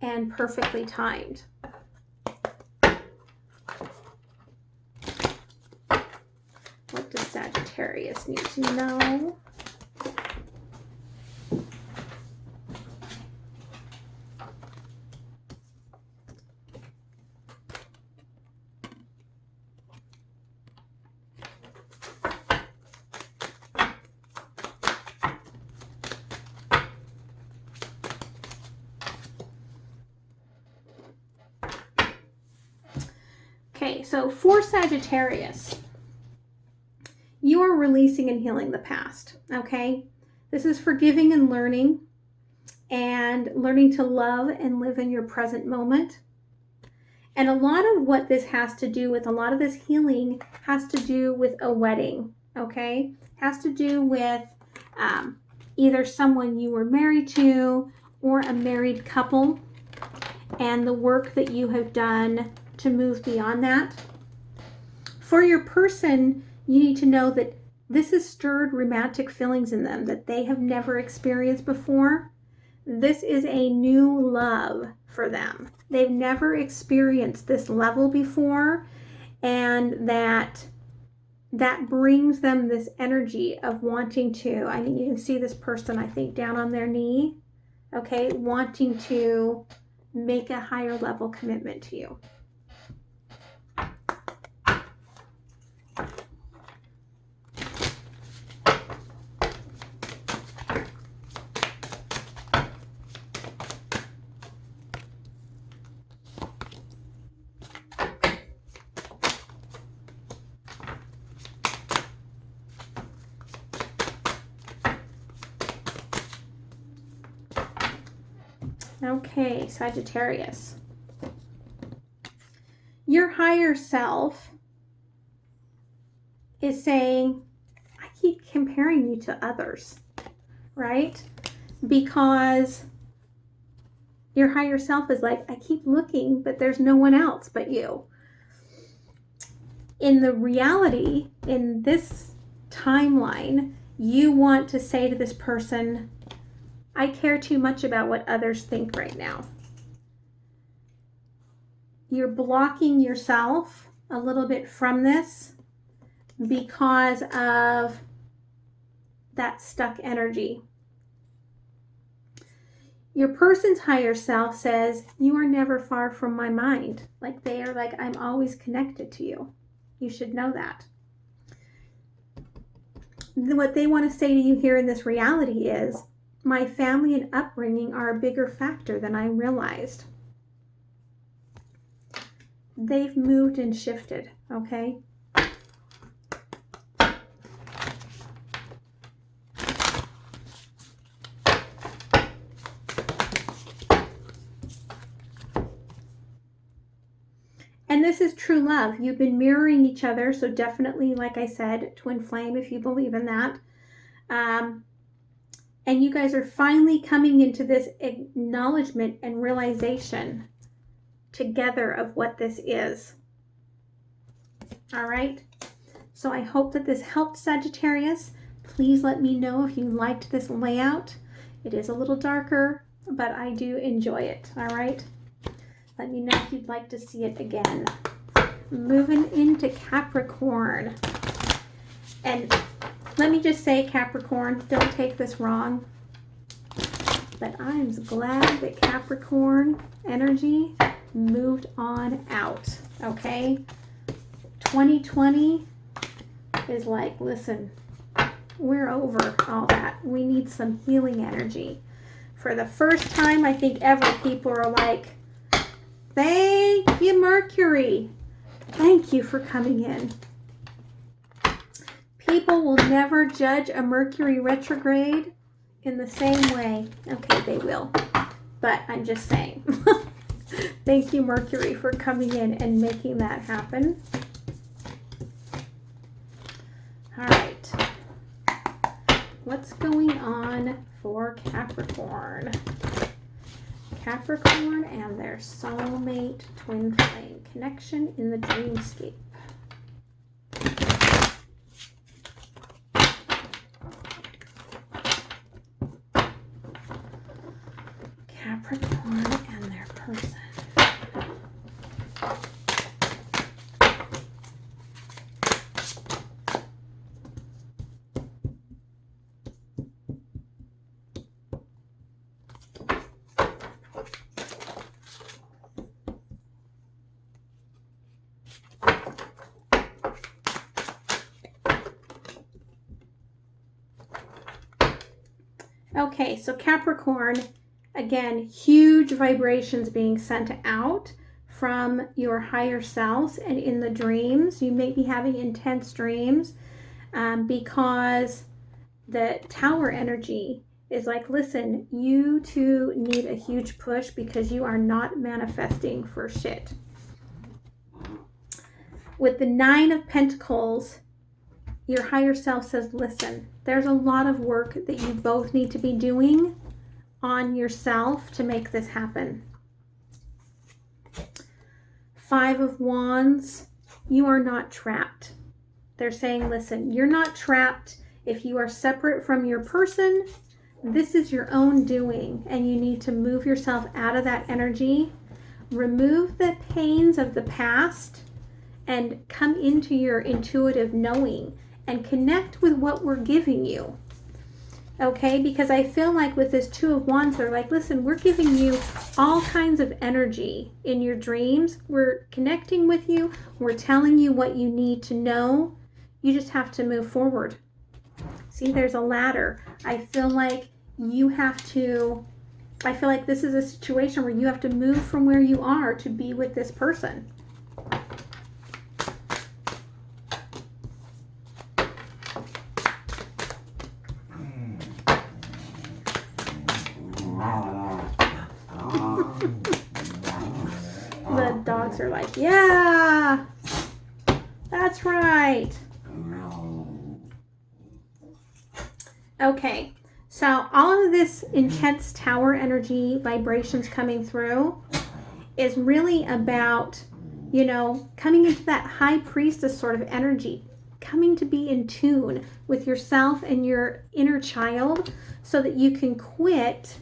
and perfectly timed. What does Sagittarius need to know? Okay, so for Sagittarius, you are releasing and healing the past, okay? This is forgiving and learning to love and live in your present moment. And a lot of what this has to do with, a lot of this healing has to do with a wedding, okay? Has to do with either someone you were married to or a married couple, and the work that you have done to move beyond that. For your person, you need to know that this has stirred romantic feelings in them that they have never experienced before. This is a new love for them. They've never experienced this level before, and that brings them this energy of wanting to, I mean, you can see this person, I think, down on their knee, okay, wanting to make a higher level commitment to you. Okay, Sagittarius. Your higher self is saying, I keep comparing you to others, right? Because your higher self is like, I keep looking, but there's no one else but you. In the reality, in this timeline, you want to say to this person, I care too much about what others think right now. You're blocking yourself a little bit from this because of that stuck energy. Your person's higher self says, you are never far from my mind. Like they are like, I'm always connected to you. You should know that. What they want to say to you here in this reality is, my family and upbringing are a bigger factor than I realized. They've moved and shifted, okay? And this is true love. You've been mirroring each other, so definitely, like I said, twin flame if you believe in that. And you guys are finally coming into this acknowledgement and realization together of what this is. All right. So I hope that this helped, Sagittarius. Please let me know if you liked this layout. It is a little darker, but I do enjoy it. All right. Let me know if you'd like to see it again. Moving into Capricorn. And let me just say, Capricorn, don't take this wrong, but I'm glad that Capricorn energy moved on out, okay? 2020 is like, listen, we're over all that. We need some healing energy. For the first time, I think ever, people are like, thank you, Mercury. Thank you for coming in. People will never judge a Mercury retrograde in the same way. Okay, they will. But I'm just saying. Thank you, Mercury, for coming in and making that happen. All right. What's going on for Capricorn? Capricorn and their soulmate twin flame connection in the dreamscape. Capricorn and their person. Okay, so Capricorn, again, huge vibrations being sent out from your higher selves, and in the dreams, you may be having intense dreams because the tower energy is like, listen, you two need a huge push because you are not manifesting for shit. With the Nine of Pentacles, your higher self says, listen, there's a lot of work that you both need to be doing on yourself to make this happen. Five of Wands, you are not trapped. They're saying, listen, you're not trapped. If you are separate from your person, this is your own doing, and you need to move yourself out of that energy, remove the pains of the past, and come into your intuitive knowing and connect with what we're giving you. Okay, because I feel like with this Two of Wands, they're like, listen, we're giving you all kinds of energy in your dreams. We're connecting with you. We're telling you what you need to know. You just have to move forward. See, there's a ladder. I feel like this is a situation where you have to move from where you are to be with this person. The dogs are like, yeah, that's right. Okay, so all of this intense tower energy vibrations coming through is really about, you know, coming into that high priestess sort of energy, coming to be in tune with yourself and your inner child so that you can quit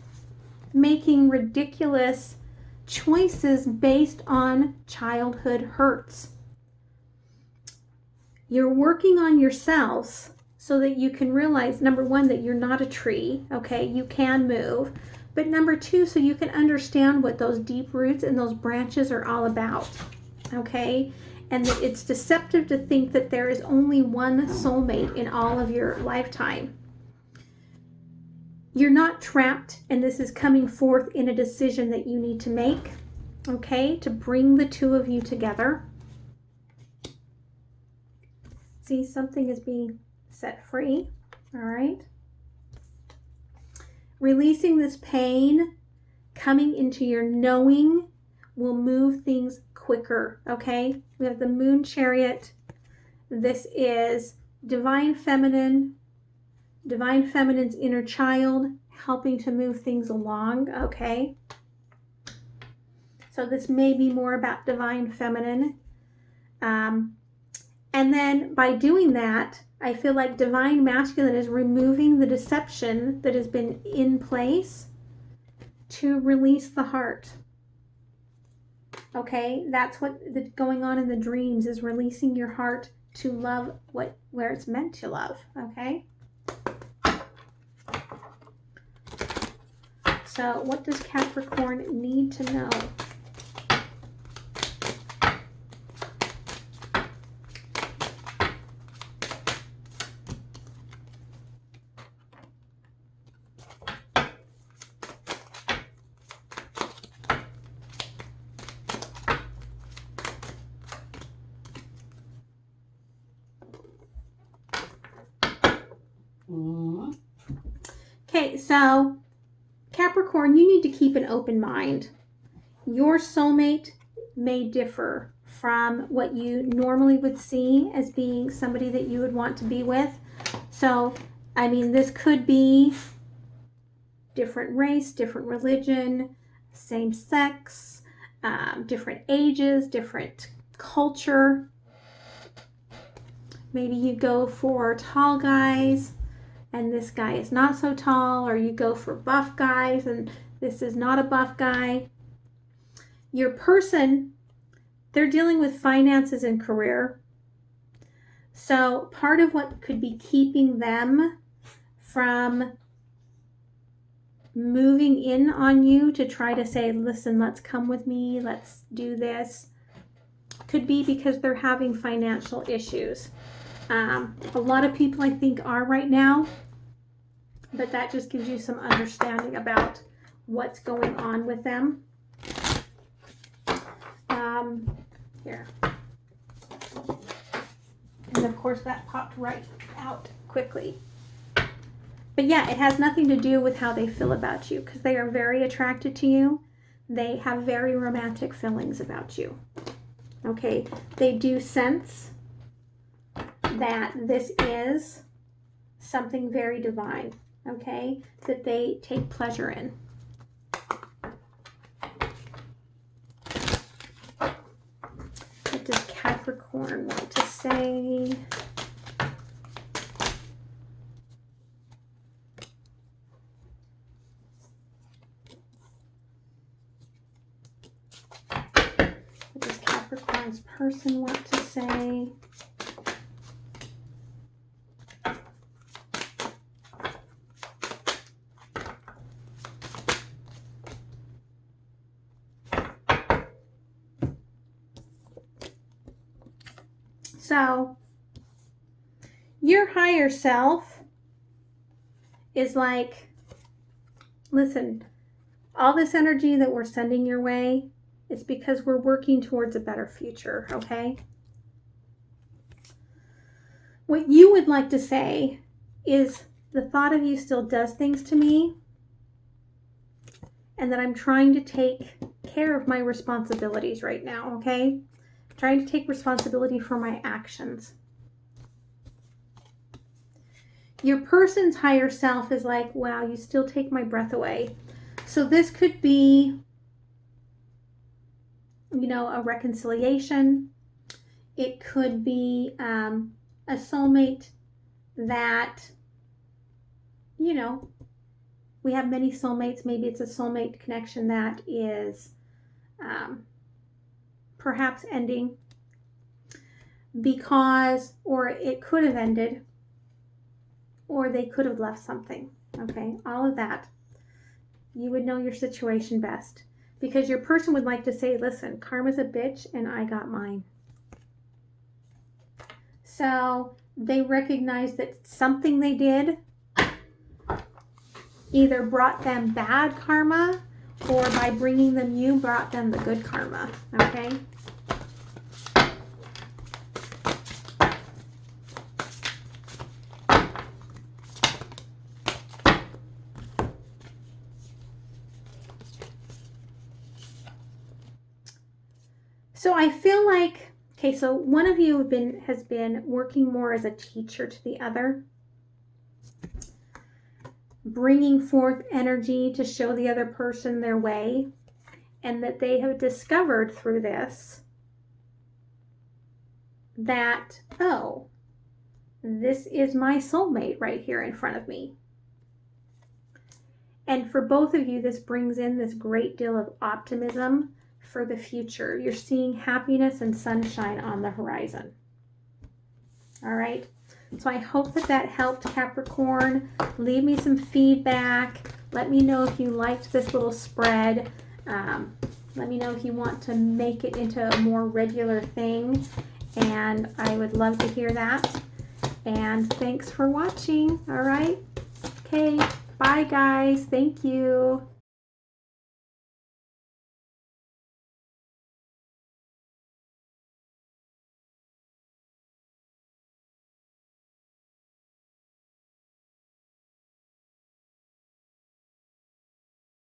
making ridiculous choices based on childhood hurts. You're working on yourselves so that you can realize, number one, that you're not a tree, okay? You can move. But number two, so you can understand what those deep roots and those branches are all about, okay? And that it's deceptive to think that there is only one soulmate in all of your lifetime. You're not trapped, and this is coming forth in a decision that you need to make, okay, to bring the two of you together. See, something is being set free, all right? Releasing this pain, coming into your knowing will move things quicker, okay? We have the Moon Chariot. This is Divine Feminine, Divine Feminine's inner child, helping to move things along, okay? So this may be more about Divine Feminine. And then by doing that, I feel like Divine Masculine is removing the deception that has been in place to release the heart. Okay, that's what's going on in the dreams, is releasing your heart to love where it's meant to love, okay? So what does Capricorn need to know? Okay, so Capricorn, you need to keep an open mind. Your soulmate may differ from what you normally would see as being somebody that you would want to be with. So, I mean, this could be different race, different religion, same sex, different ages, different culture. Maybe you go for tall guys and this guy is not so tall, or you go for buff guys and this is not a buff guy. Your person, they're dealing with finances and career. So part of what could be keeping them from moving in on you to try to say, listen, let's come with me, let's do this, could be because they're having financial issues. A lot of people, I think, are right now, but that just gives you some understanding about what's going on with them. Here. And of course that popped right out quickly. But yeah, it has nothing to do with how they feel about you, because they are very attracted to you. They have very romantic feelings about you. Okay, they do sense that this is something very divine, okay, that they take pleasure in. What does Capricorn want to say? What does Capricorn's person want to say? So, your higher self is like, listen, all this energy that we're sending your way, it's because we're working towards a better future, okay? What you would like to say is, the thought of you still does things to me, and that I'm trying to take care of my responsibilities right now, okay? Trying to take responsibility for my actions. Your person's higher self is like, wow, you still take my breath away. So this could be, you know, a reconciliation. It could be a soulmate that, you know, we have many soulmates. Maybe it's a soulmate connection that is perhaps ending because, or it could have ended, or they could have left something, okay? All of that. You would know your situation best, because your person would like to say, listen, karma's a bitch and I got mine. So they recognize that something they did either brought them bad karma, or by bringing them you brought them the good karma, okay? So I feel like, okay, so one of you has been working more as a teacher to the other, bringing forth energy to show the other person their way, and that they have discovered through this that, oh, this is my soulmate right here in front of me. And for both of you, this brings in this great deal of optimism for the future. You're seeing happiness and sunshine on the horizon. All right. So I hope that that helped, Capricorn. Leave me some feedback. Let me know if you liked this little spread. Let me know if you want to make it into a more regular thing. And I would love to hear that. And thanks for watching. All right. Okay. Bye, guys. Thank you.